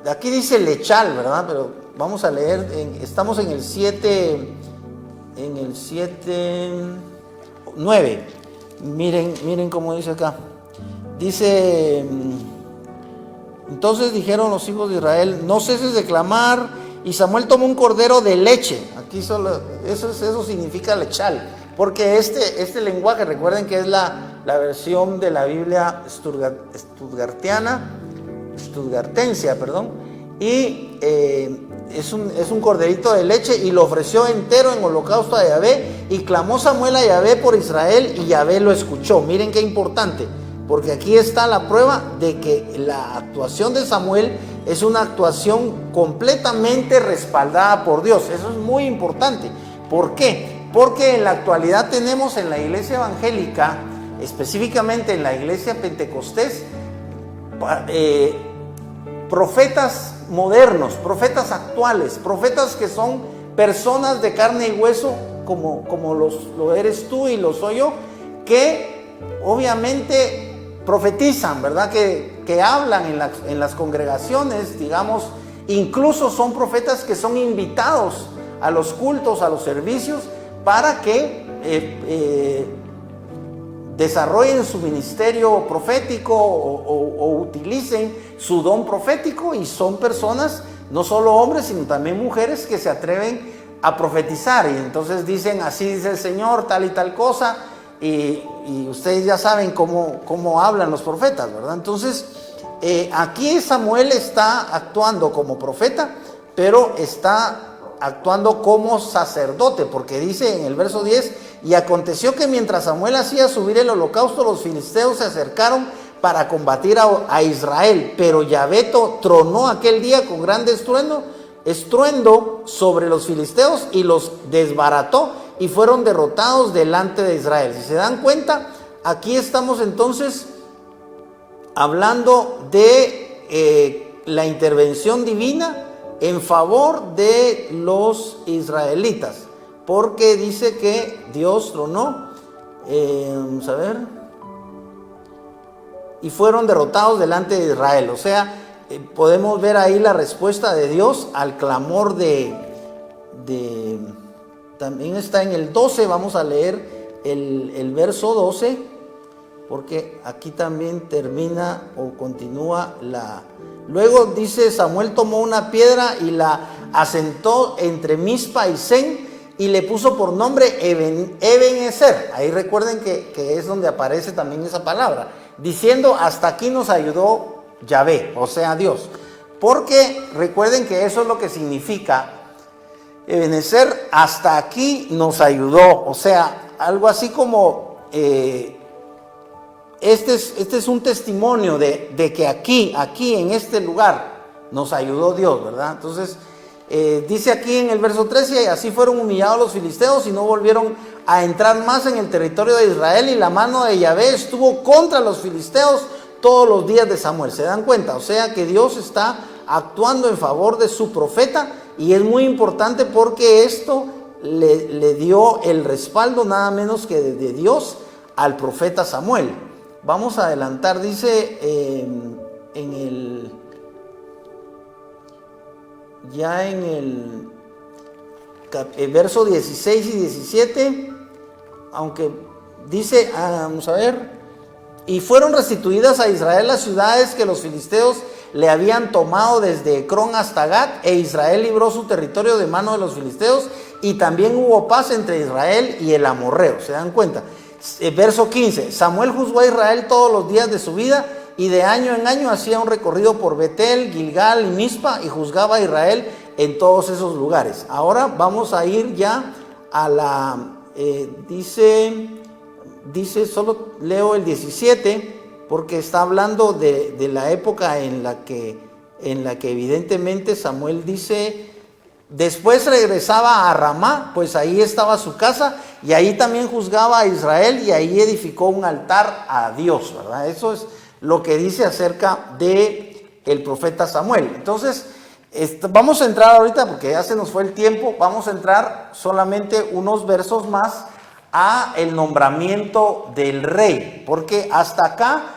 aquí dice lechal, ¿verdad?, pero vamos a leer, estamos en el 9. Miren cómo dice acá. Dice: entonces dijeron los hijos de Israel: no ceses de clamar. Y Samuel tomó un cordero de leche. Aquí solo, eso significa lechal. Porque este lenguaje, recuerden que es la versión de la Biblia Stuttgartensia, y es un corderito de leche, y lo ofreció entero en holocausto a Yahvé. Y clamó Samuel a Yahvé por Israel, y Yahvé lo escuchó. Miren qué importante, porque aquí está la prueba de que la actuación de Samuel es una actuación completamente respaldada por Dios. Eso es muy importante. ¿Por qué? Porque en la actualidad tenemos en la iglesia evangélica, específicamente en la iglesia pentecostés, profetas modernos, profetas actuales, profetas que son personas de carne y hueso, como lo eres tú y lo soy yo, que obviamente profetizan, ¿verdad?, que hablan en las congregaciones, digamos, incluso son profetas que son invitados a los cultos, a los servicios, para que desarrollen su ministerio profético o utilicen su don profético. Y son personas, no solo hombres, sino también mujeres, que se atreven a profetizar, y entonces dicen: así dice el Señor, tal y tal cosa, y ustedes ya saben cómo hablan los profetas, ¿verdad? Entonces, aquí Samuel está actuando como profeta, pero está actuando como sacerdote, porque dice en el verso 10, y aconteció que mientras Samuel hacía subir el holocausto, los filisteos se acercaron para combatir a Israel, pero Yahvé tronó aquel día con gran estruendo sobre los filisteos y los desbarató y fueron derrotados delante de Israel. Si se dan cuenta, aquí estamos entonces hablando de la intervención divina en favor de los israelitas, porque dice que Dios tronó, vamos a ver, y fueron derrotados delante de Israel. O sea, podemos ver ahí la respuesta de Dios al clamor también está en el 12, vamos a leer el verso 12, porque aquí también termina o continúa Luego dice, Samuel tomó una piedra y la asentó entre Mizpa y Sen y le puso por nombre Ebenezer. Ahí recuerden que es donde aparece también esa palabra, diciendo, hasta aquí nos ayudó Yahvé, o sea Dios. Porque recuerden que eso es lo que significa Ebenezer, hasta aquí nos ayudó. O sea, algo así como... Este es un testimonio de que aquí en este lugar nos ayudó Dios, ¿verdad? Entonces, dice aquí en el verso 13, y así fueron humillados los filisteos y no volvieron a entrar más en el territorio de Israel, y la mano de Yahvé estuvo contra los filisteos todos los días de Samuel. ¿Se dan cuenta? O sea que Dios está actuando en favor de su profeta, y es muy importante porque esto le dio el respaldo nada menos que de Dios al profeta Samuel. Vamos a adelantar, dice en el verso 16 y 17, aunque dice, vamos a ver, y fueron restituidas a Israel las ciudades que los filisteos le habían tomado desde Ecrón hasta Gat, e Israel libró su territorio de mano de los filisteos, y también hubo paz entre Israel y el amorreo. ¿Se dan cuenta? Verso 15, Samuel juzgó a Israel todos los días de su vida, y de año en año hacía un recorrido por Betel, Gilgal y Mizpa, y juzgaba a Israel en todos esos lugares. Ahora vamos a ir ya a dice, solo leo el 17, porque está hablando de la época en la que evidentemente Samuel dice... Después regresaba a Ramá, pues ahí estaba su casa, y ahí también juzgaba a Israel, y ahí edificó un altar a Dios, ¿verdad? Eso es lo que dice acerca de el profeta Samuel. Entonces, vamos a entrar ahorita, porque ya se nos fue el tiempo, vamos a entrar solamente unos versos más a el nombramiento del rey, porque hasta acá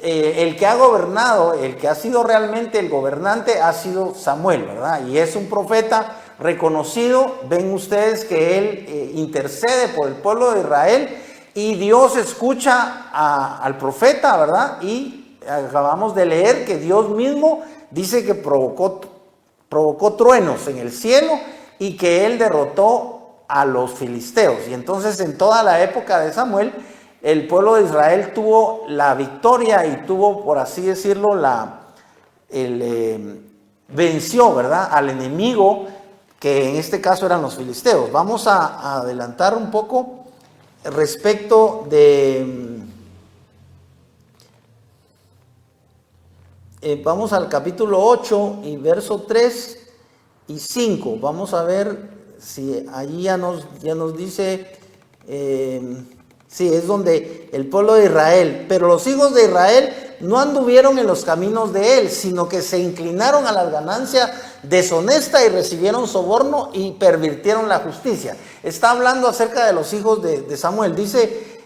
el que ha gobernado, el que ha sido realmente el gobernante ha sido Samuel, ¿verdad? Y es un profeta reconocido. Ven ustedes que él intercede por el pueblo de Israel, y Dios escucha al profeta, ¿verdad? Y acabamos de leer que Dios mismo dice que provocó truenos en el cielo y que él derrotó a los filisteos. Y entonces en toda la época de Samuel, el pueblo de Israel tuvo la victoria y tuvo, por así decirlo, venció, ¿verdad?, al enemigo, que en este caso eran los filisteos. Vamos a adelantar un poco respecto de... vamos al capítulo 8 y verso 3 y 5. Vamos a ver si allí ya nos dice... sí, es donde el pueblo de Israel, pero los hijos de Israel no anduvieron en los caminos de él, sino que se inclinaron a la ganancia deshonesta y recibieron soborno y pervirtieron la justicia. Está hablando acerca de los hijos de Samuel. Dice,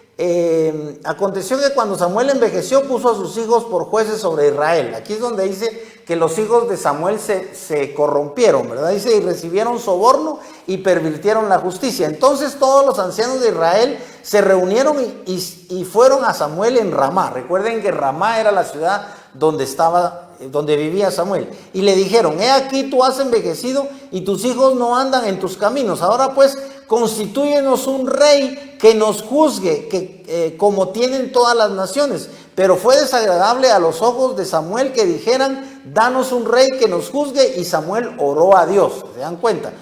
aconteció que cuando Samuel envejeció, puso a sus hijos por jueces sobre Israel. Aquí es donde dice que los hijos de Samuel se corrompieron, ¿verdad? Dice, y recibieron soborno y pervirtieron la justicia. Entonces todos los ancianos de Israel se reunieron y fueron a Samuel en Ramá. Recuerden que Ramá era la ciudad donde vivía Samuel. Y le dijeron, he aquí tú has envejecido y tus hijos no andan en tus caminos. Ahora pues constitúyenos un rey que nos juzgue, como tienen todas las naciones. Pero fue desagradable a los ojos de Samuel que dijeran, danos un rey que nos juzgue, y Samuel oró a Dios. ¿Se dan cuenta?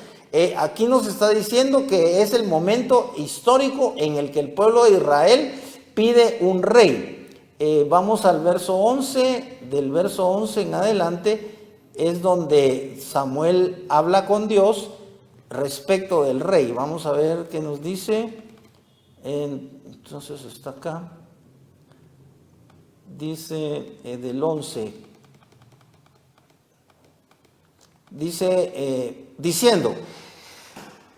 aquí nos está diciendo que es el momento histórico en el que el pueblo de Israel pide un rey. Vamos al verso 11, del verso 11 en adelante es donde Samuel habla con Dios respecto del rey. Vamos a ver qué nos dice. Entonces está acá. Dice del 11. Dice, diciendo,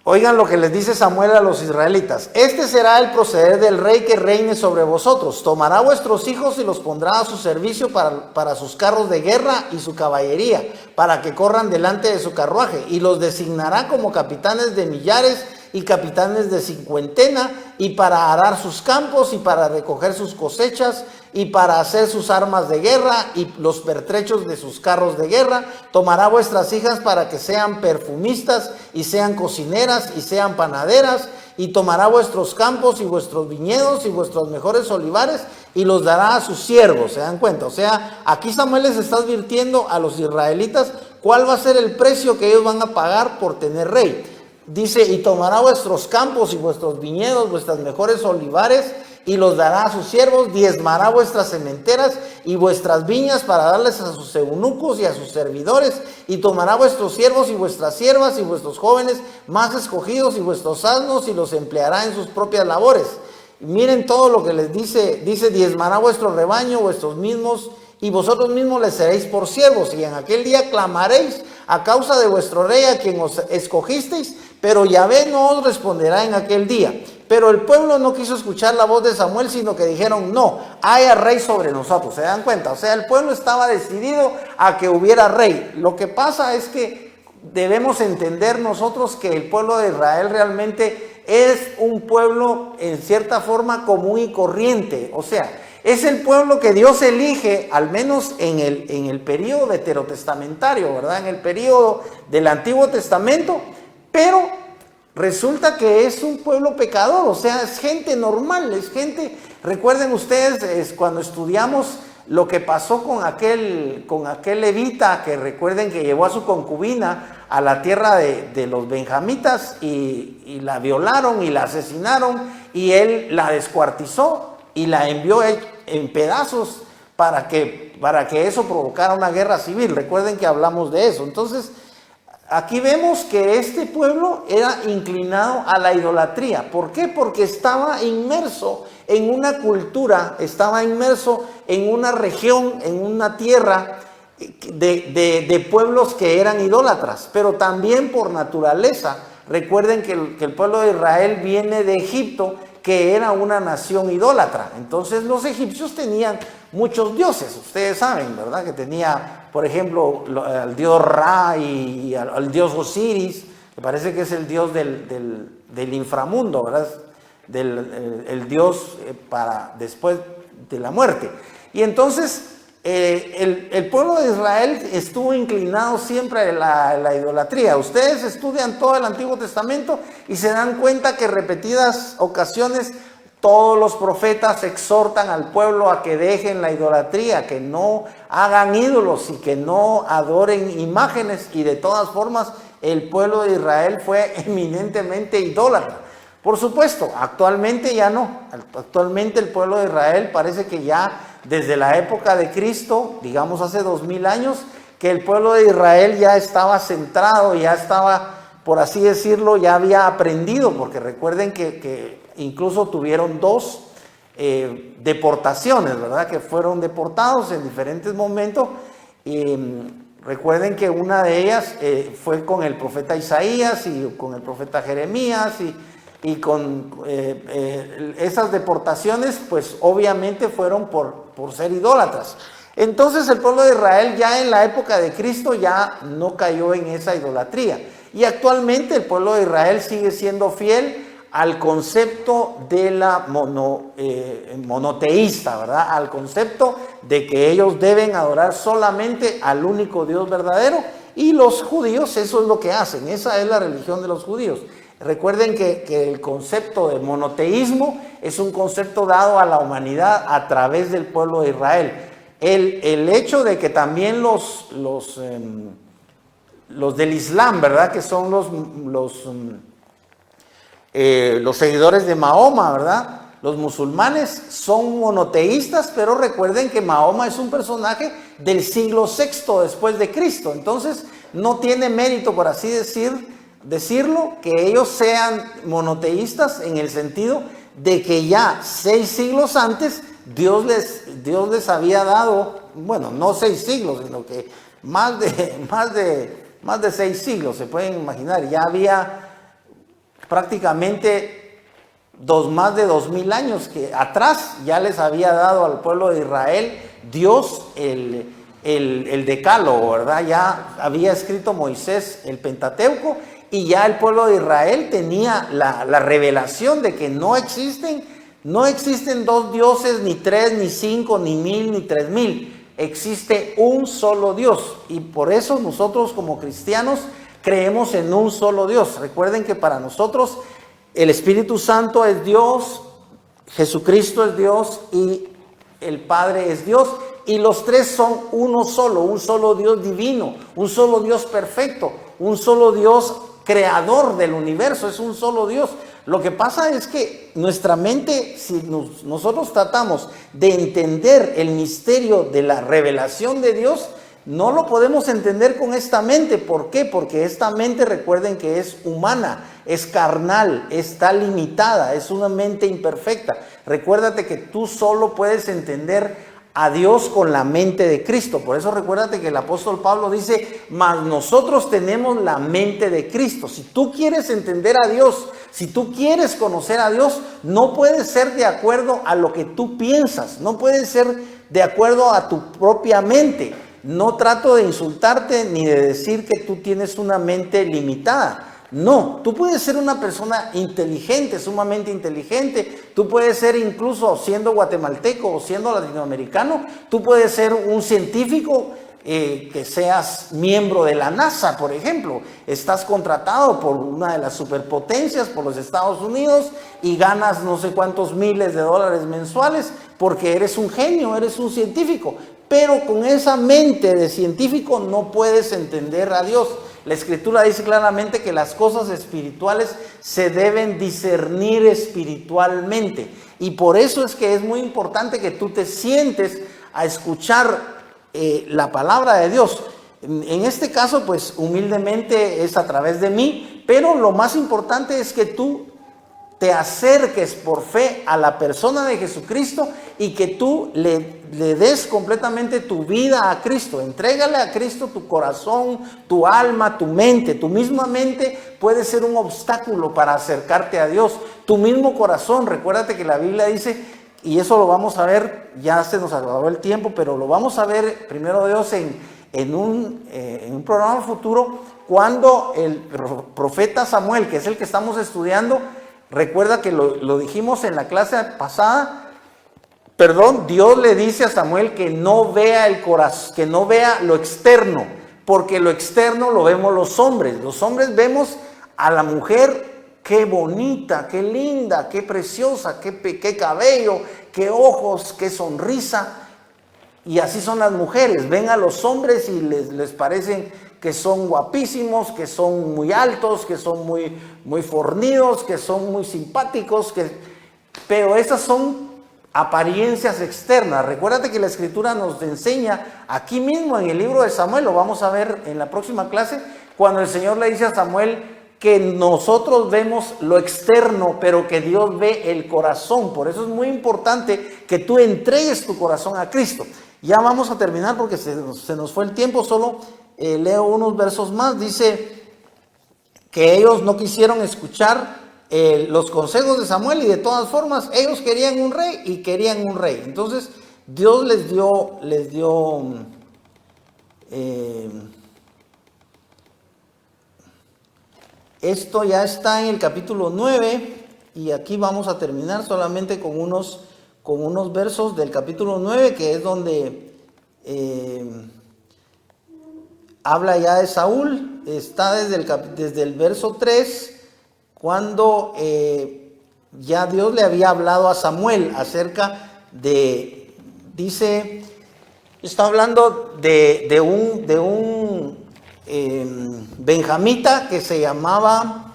oigan lo que les dice Samuel a los israelitas. Este será el proceder del rey que reine sobre vosotros. Tomará vuestros hijos y los pondrá a su servicio para sus carros de guerra y su caballería, para que corran delante de su carruaje. Y los designará como capitanes de millares y capitanes de cincuentena, y para arar sus campos, y para recoger sus cosechas, y para hacer sus armas de guerra, y los pertrechos de sus carros de guerra. Tomará vuestras hijas para que sean perfumistas, y sean cocineras, y sean panaderas, y tomará vuestros campos, y vuestros viñedos, y vuestros mejores olivares, y los dará a sus siervos. ¿Se dan cuenta? O sea, aquí Samuel les está advirtiendo a los israelitas cuál va a ser el precio que ellos van a pagar por tener rey. Dice, y tomará vuestros campos y vuestros viñedos, vuestras mejores olivares, y los dará a sus siervos, diezmará vuestras sementeras y vuestras viñas para darles a sus eunucos y a sus servidores, y tomará vuestros siervos y vuestras siervas y vuestros jóvenes más escogidos y vuestros asnos, y los empleará en sus propias labores. Y miren todo lo que les dice, diezmará vuestro rebaño, vuestros mismos, y vosotros mismos les seréis por siervos, y en aquel día clamaréis a causa de vuestro rey a quien os escogisteis, pero Yahvé no os responderá en aquel día. Pero el pueblo no quiso escuchar la voz de Samuel, sino que dijeron, no, haya rey sobre nosotros. ¿Se dan cuenta? O sea, el pueblo estaba decidido a que hubiera rey. Lo que pasa es que debemos entender nosotros que el pueblo de Israel realmente es un pueblo en cierta forma común y corriente. O sea, es el pueblo que Dios elige, al menos en el periodo veterotestamentario, ¿verdad? En el periodo del Antiguo Testamento, pero resulta que es un pueblo pecador, o sea, es gente normal, es gente, recuerden ustedes cuando estudiamos lo que pasó con aquel levita, que recuerden que llevó a su concubina a la tierra de los benjamitas y la violaron y la asesinaron, y él la descuartizó y la envió en pedazos para que eso provocara una guerra civil. Recuerden que hablamos de eso. Entonces, aquí vemos que este pueblo era inclinado a la idolatría. ¿Por qué? Porque estaba inmerso en una cultura, estaba inmerso en una región, en una tierra de pueblos que eran idólatras, pero también por naturaleza. Recuerden que el pueblo de Israel viene de Egipto, que era una nación idólatra. Entonces los egipcios tenían muchos dioses, ustedes saben, ¿verdad? Que tenía, por ejemplo, al dios Ra y al dios Osiris, que parece que es el dios del inframundo, ¿verdad? El dios para después de la muerte. Y entonces el pueblo de Israel estuvo inclinado siempre a la idolatría. Ustedes estudian todo el Antiguo Testamento y se dan cuenta que en repetidas ocasiones todos los profetas exhortan al pueblo a que dejen la idolatría, que no hagan ídolos y que no adoren imágenes, y de todas formas el pueblo de Israel fue eminentemente idólatra. Por supuesto, actualmente ya no. Actualmente el pueblo de Israel parece que ya desde la época de Cristo, digamos hace 2000 años, que el pueblo de Israel ya estaba centrado, ya estaba, por así decirlo, ya había aprendido, porque recuerden que incluso tuvieron 2 deportaciones, ¿verdad? Que fueron deportados en diferentes momentos. Recuerden que una de ellas fue con el profeta Isaías y con el profeta Jeremías, y con esas deportaciones, pues obviamente fueron por ser idólatras. Entonces el pueblo de Israel ya en la época de Cristo ya no cayó en esa idolatría. Y actualmente el pueblo de Israel sigue siendo fiel al concepto de la monoteísta, ¿verdad? Al concepto de que ellos deben adorar solamente al único Dios verdadero. Y los judíos eso es lo que hacen, esa es la religión de los judíos. Recuerden que el concepto de monoteísmo es un concepto dado a la humanidad a través del pueblo de Israel. El hecho de que también los del Islam, ¿verdad? Que son los seguidores de Mahoma, ¿verdad? Los musulmanes son monoteístas, pero recuerden que Mahoma es un personaje del siglo VI después de Cristo. Entonces, no tiene mérito, por así decirlo, que ellos sean monoteístas en el sentido de que ya 6 siglos antes Dios les había dado, bueno, no 6 siglos, sino que más de 6 siglos, se pueden imaginar. Ya había prácticamente más de 2000 años que atrás ya les había dado al pueblo de Israel Dios el decálogo, ¿verdad? Ya había escrito Moisés el Pentateuco y ya el pueblo de Israel tenía la revelación de que no existen 2 dioses, ni 3, ni 5, ni 1000, ni 3000. Existe un solo Dios y por eso nosotros como cristianos creemos en un solo Dios. Recuerden que para nosotros el Espíritu Santo es Dios, Jesucristo es Dios y el Padre es Dios. Y los 3 son un solo Dios divino, un solo Dios perfecto, un solo Dios creador del universo, es un solo Dios. Lo que pasa es que nuestra mente, si nosotros tratamos de entender el misterio de la revelación de Dios, no lo podemos entender con esta mente. ¿Por qué? Porque esta mente, recuerden que es humana, es carnal, está limitada, es una mente imperfecta. Recuérdate que tú solo puedes entender a Dios con la mente de Cristo. Por eso recuérdate que el apóstol Pablo dice, mas nosotros tenemos la mente de Cristo. Si tú quieres entender a Dios, si tú quieres conocer a Dios, no puedes ser de acuerdo a lo que tú piensas, no puedes ser de acuerdo a tu propia mente. No trato de insultarte ni de decir que tú tienes una mente limitada. No, tú puedes ser una persona inteligente, sumamente inteligente. Tú puedes ser, incluso siendo guatemalteco o siendo latinoamericano, tú puedes ser un científico, que seas miembro de la NASA, por ejemplo. Estás contratado por una de las superpotencias, por los Estados Unidos, y ganas no sé cuántos miles de dólares mensuales porque eres un genio, eres un científico. Pero con esa mente de científico no puedes entender a Dios. La Escritura dice claramente que las cosas espirituales se deben discernir espiritualmente. Y por eso es que es muy importante que tú te sientes a escuchar la palabra de Dios. En este caso, pues humildemente es a través de mí, pero lo más importante es que tú te acerques por fe a la persona de Jesucristo y que tú le des completamente tu vida a Cristo. Entrégale a Cristo tu corazón, tu alma, tu mente. Tu misma mente puede ser un obstáculo para acercarte a Dios. Tu mismo corazón, recuérdate que la Biblia dice, y eso lo vamos a ver, ya se nos acabó el tiempo, pero lo vamos a ver primero Dios en un programa futuro, cuando el profeta Samuel, que es el que estamos estudiando, recuerda que lo dijimos en la clase pasada, Dios le dice a Samuel que no vea el corazón, que no vea lo externo, porque lo externo lo vemos los hombres. Los hombres vemos a la mujer, qué bonita, qué linda, qué preciosa, qué cabello, qué ojos, qué sonrisa. Y así son las mujeres, ven a los hombres y les parecen que son guapísimos, que son muy altos, que son muy fornidos, que son muy simpáticos, pero esas son apariencias externas. Recuérdate que la Escritura nos enseña aquí mismo en el libro de Samuel, lo vamos a ver en la próxima clase, cuando el Señor le dice a Samuel que nosotros vemos lo externo, pero que Dios ve el corazón. Por eso es muy importante que tú entregues tu corazón a Cristo. Ya vamos a terminar porque se nos fue el tiempo, solo leo unos versos más. Dice que ellos no quisieron escuchar los consejos de Samuel y de todas formas ellos querían un rey y querían un rey. Entonces Dios les dio esto ya está en el capítulo 9 y aquí vamos a terminar solamente con unos versos del capítulo 9, que es donde habla ya de Saúl. Está desde el verso 3, cuando ya Dios le había hablado a Samuel acerca dice, está hablando de un benjamita que se llamaba,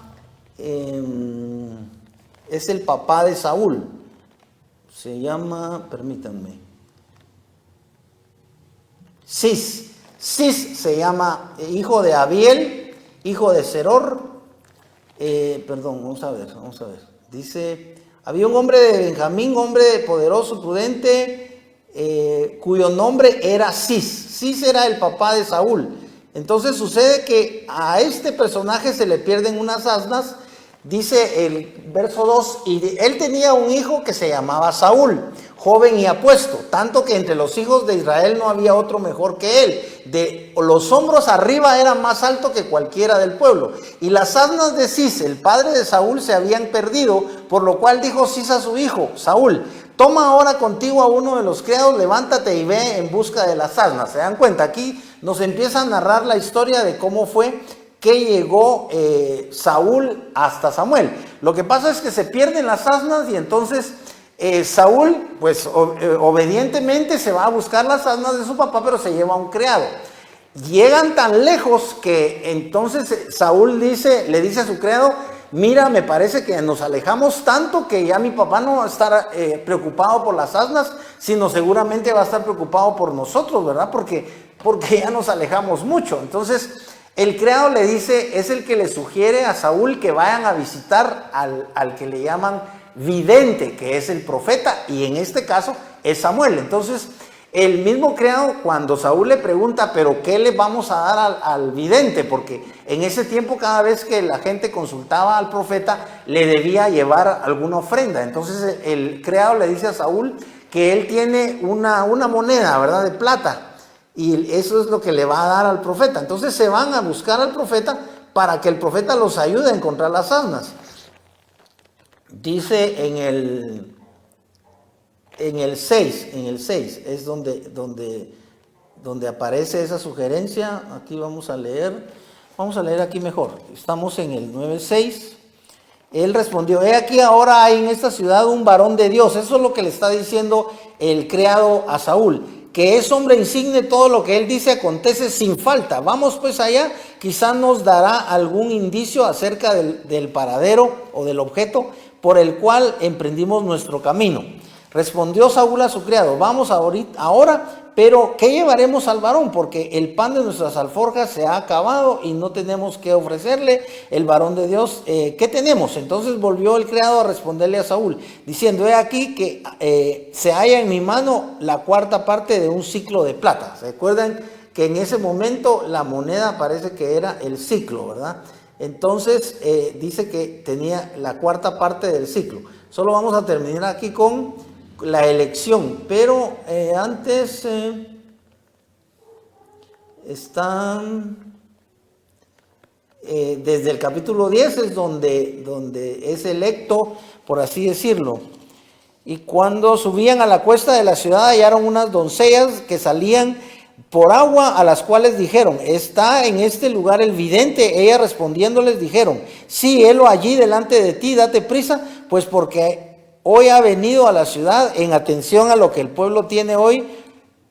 es el papá de Saúl, se llama, permítanme, Cis se llama, hijo de Abiel, hijo de Seror, vamos a ver, dice, había un hombre de Benjamín, hombre poderoso, prudente, cuyo nombre era Cis era el papá de Saúl. Entonces sucede que a este personaje se le pierden unas asnas, dice el verso 2, y él tenía un hijo que se llamaba Saúl, joven y apuesto, tanto que entre los hijos de Israel no había otro mejor que él. De los hombros arriba era más alto que cualquiera del pueblo. Y las asnas de Cis, el padre de Saúl, se habían perdido, por lo cual dijo Cis a su hijo, Saúl, toma ahora contigo a uno de los criados, levántate y ve en busca de las asnas. ¿Se dan cuenta? Aquí nos empieza a narrar la historia de cómo fue que llegó Saúl hasta Samuel. Lo que pasa es que se pierden las asnas y entonces Saúl, pues obedientemente se va a buscar las asnas de su papá, pero se lleva a un criado. Llegan tan lejos que entonces Saúl le dice a su criado, mira, me parece que nos alejamos tanto que ya mi papá no va a estar preocupado por las asnas, sino seguramente va a estar preocupado por nosotros, ¿verdad? Porque ya nos alejamos mucho. Entonces el criado le dice, es el que le sugiere a Saúl que vayan a visitar al que le llaman vidente, que es el profeta, y en este caso es Samuel. Entonces el mismo criado, cuando Saúl le pregunta, pero ¿qué le vamos a dar al vidente? Porque en ese tiempo cada vez que la gente consultaba al profeta le debía llevar alguna ofrenda. Entonces el criado le dice a Saúl que él tiene una moneda, ¿verdad?, de plata, y eso es lo que le va a dar al profeta. Entonces se van a buscar al profeta para que el profeta los ayude a encontrar las asnas. Dice en el 6 es donde aparece esa sugerencia. Aquí vamos a leer aquí mejor. Estamos en el 9:6. Él respondió, he aquí ahora hay en esta ciudad un varón de Dios. Eso es lo que le está diciendo el criado a Saúl, que es hombre insigne, todo lo que él dice acontece sin falta. Vamos pues allá, quizá nos dará algún indicio acerca del paradero o del objeto por el cual emprendimos nuestro camino. Respondió Saúl a su criado, vamos ahora, pero ¿qué llevaremos al varón? Porque el pan de nuestras alforjas se ha acabado y no tenemos que ofrecerle. El varón de Dios, ¿qué tenemos? Entonces volvió el criado a responderle a Saúl, diciendo, he aquí que se halla en mi mano la cuarta parte de un siclo de plata. ¿Se acuerdan que en ese momento la moneda parece que era el siclo, ¿verdad? Entonces dice que tenía la cuarta parte del siclo. Solo vamos a terminar aquí con la elección, pero antes están desde el capítulo 10 es donde es electo, por así decirlo. Y cuando subían a la cuesta de la ciudad hallaron unas doncellas que salían por agua, a las cuales dijeron, ¿está en este lugar el vidente? Ellas respondiéndoles dijeron, sí, helo allí delante de ti, date prisa, pues porque hoy ha venido a la ciudad en atención a lo que el pueblo tiene hoy,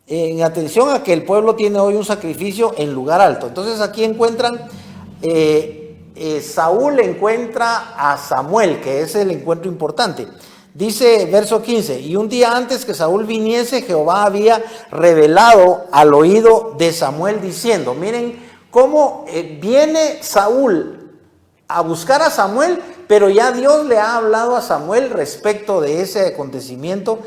en atención a que el pueblo tiene hoy un sacrificio en lugar alto. Entonces aquí encuentran, Saúl encuentra a Samuel, que es el encuentro importante. Dice verso 15, y un día antes que Saúl viniese, Jehová había revelado al oído de Samuel diciendo, miren cómo viene Saúl a buscar a Samuel, pero ya Dios le ha hablado a Samuel respecto de ese acontecimiento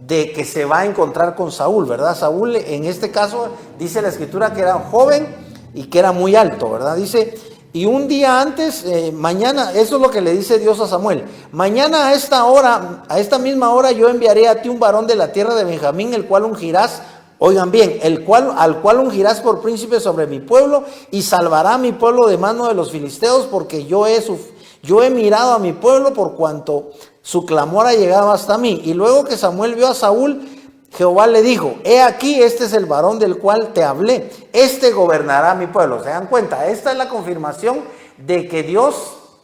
de que se va a encontrar con Saúl, ¿verdad? Saúl en este caso dice la escritura que era joven y que era muy alto, ¿verdad? Dice, y un día antes, mañana, eso es lo que le dice Dios a Samuel, mañana a esta hora, a esta misma hora yo enviaré a ti un varón de la tierra de Benjamín, el cual ungirás, oigan bien, al cual ungirás por príncipe sobre mi pueblo y salvará a mi pueblo de mano de los filisteos, porque yo he mirado a mi pueblo por cuanto su clamor ha llegado hasta mí. Y luego que Samuel vio a Saúl, Jehová le dijo, he aquí, este es el varón del cual te hablé, este gobernará mi pueblo. ¿Se dan cuenta? Esta es la confirmación de que Dios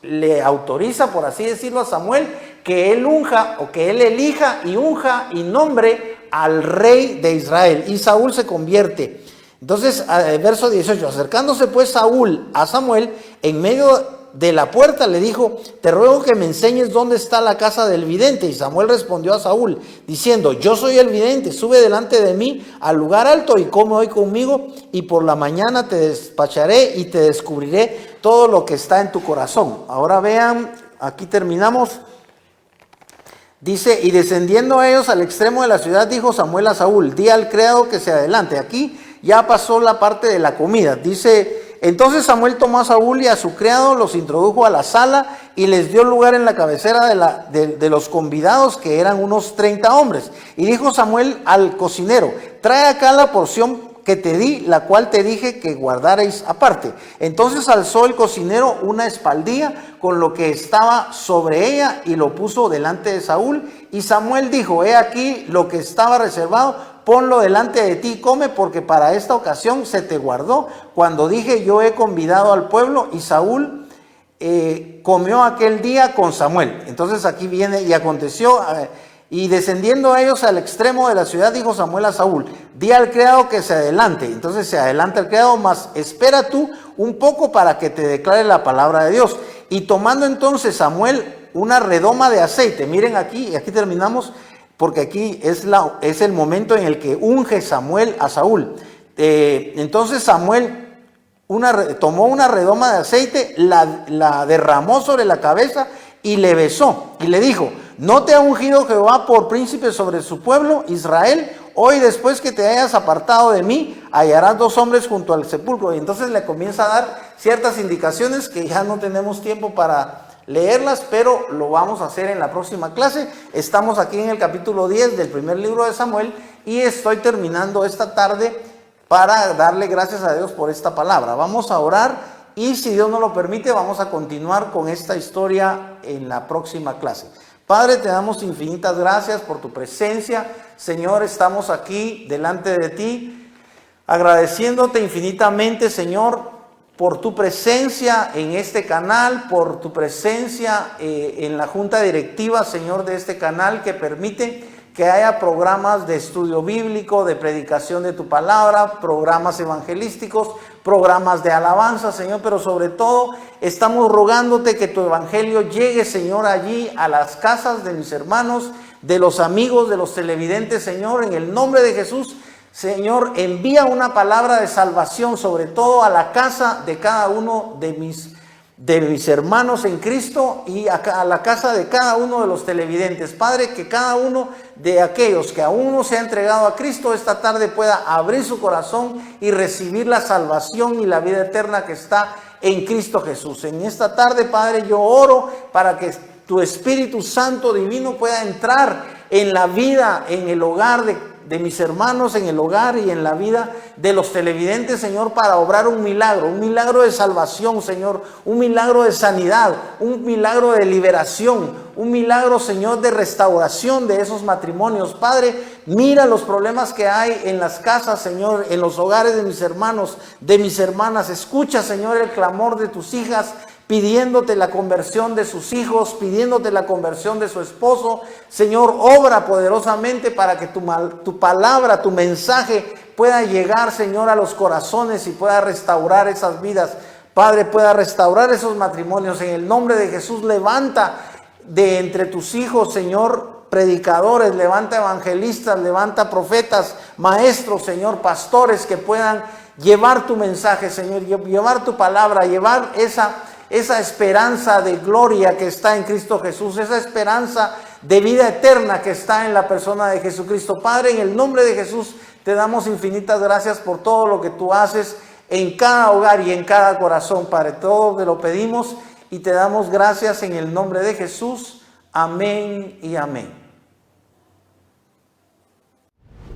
le autoriza, por así decirlo, a Samuel, que él unja o que él elija y unja y nombre al rey de Israel. Y Saúl se convierte. Entonces, verso 18, acercándose pues Saúl a Samuel, en medio de la puerta le dijo, te ruego que me enseñes dónde está la casa del vidente. Y Samuel respondió a Saúl, diciendo, yo soy el vidente, sube delante de mí al lugar alto y come hoy conmigo, y por la mañana te despacharé y te descubriré todo lo que está en tu corazón. Ahora vean, aquí terminamos. Dice, y descendiendo ellos al extremo de la ciudad, dijo Samuel a Saúl, di al criado que se adelante. Aquí ya pasó la parte de la comida. Dice, entonces Samuel tomó a Saúl y a su criado, los introdujo a la sala y les dio lugar en la cabecera de los convidados, que eran unos 30 hombres. Y dijo Samuel al cocinero, trae acá la porción que te di, la cual te dije que guardarais aparte. Entonces alzó el cocinero una espaldilla con lo que estaba sobre ella y lo puso delante de Saúl. Y Samuel dijo, he aquí lo que estaba reservado, ponlo delante de ti y come, porque para esta ocasión se te guardó, cuando dije yo he convidado al pueblo. Y Saúl comió aquel día con Samuel. Entonces aquí viene, y aconteció, y descendiendo ellos al extremo de la ciudad, dijo Samuel a Saúl, di al criado que se adelante. Entonces se adelanta el criado, mas espera tú un poco para que te declare la palabra de Dios. Y tomando entonces Samuel una redoma de aceite, miren aquí, y aquí terminamos, porque aquí es el momento en el que unge Samuel a Saúl. Entonces Samuel tomó una redoma de aceite, la derramó sobre la cabeza y le besó y le dijo, ¿no te ha ungido Jehová por príncipe sobre su pueblo Israel? Hoy, después que te hayas apartado de mí, hallarás 2 hombres junto al sepulcro. Y entonces le comienza a dar ciertas indicaciones que ya no tenemos tiempo para leerlas, pero lo vamos a hacer en la próxima clase. Estamos aquí en el capítulo 10 del primer libro de Samuel y estoy terminando esta tarde para darle gracias a Dios por esta palabra. Vamos a orar y, si Dios nos lo permite, vamos a continuar con esta historia en la próxima clase. Padre, te damos infinitas gracias por tu presencia. Señor, estamos aquí delante de ti, agradeciéndote infinitamente, Señor, por tu presencia en este canal, por tu presencia en la junta directiva, Señor, de este canal, que permite que haya programas de estudio bíblico, de predicación de tu palabra, programas evangelísticos, programas de alabanza, Señor, pero sobre todo estamos rogándote que tu evangelio llegue, Señor, allí a las casas de mis hermanos, de los amigos, de los televidentes, Señor, en el nombre de Jesús. Señor, envía una palabra de salvación, sobre todo a la casa de cada uno de mis hermanos en Cristo y a la casa de cada uno de los televidentes. Padre, que cada uno de aquellos que aún no se ha entregado a Cristo esta tarde pueda abrir su corazón y recibir la salvación y la vida eterna que está en Cristo Jesús. En esta tarde, Padre, yo oro para que tu Espíritu Santo divino pueda entrar en la vida, en el hogar de mis hermanos, en el hogar y en la vida de los televidentes, Señor, para obrar un milagro de salvación, Señor, un milagro de sanidad, un milagro de liberación, un milagro, Señor, de restauración de esos matrimonios. Padre, mira los problemas que hay en las casas, Señor, en los hogares de mis hermanos, de mis hermanas. Escucha, Señor, el clamor de tus hijas, pidiéndote la conversión de sus hijos, pidiéndote la conversión de su esposo. Señor, obra poderosamente para que tu palabra, tu mensaje pueda llegar, Señor, a los corazones y pueda restaurar esas vidas. Padre, pueda restaurar esos matrimonios. En el nombre de Jesús, levanta de entre tus hijos, Señor, predicadores, levanta evangelistas, levanta profetas, maestros, Señor, pastores que puedan llevar tu mensaje, Señor, llevar tu palabra, llevar esa esperanza de gloria que está en Cristo Jesús, esa esperanza de vida eterna que está en la persona de Jesucristo. Padre, en el nombre de Jesús te damos infinitas gracias por todo lo que tú haces en cada hogar y en cada corazón, Padre. Todo te lo pedimos y te damos gracias en el nombre de Jesús. Amén y amén.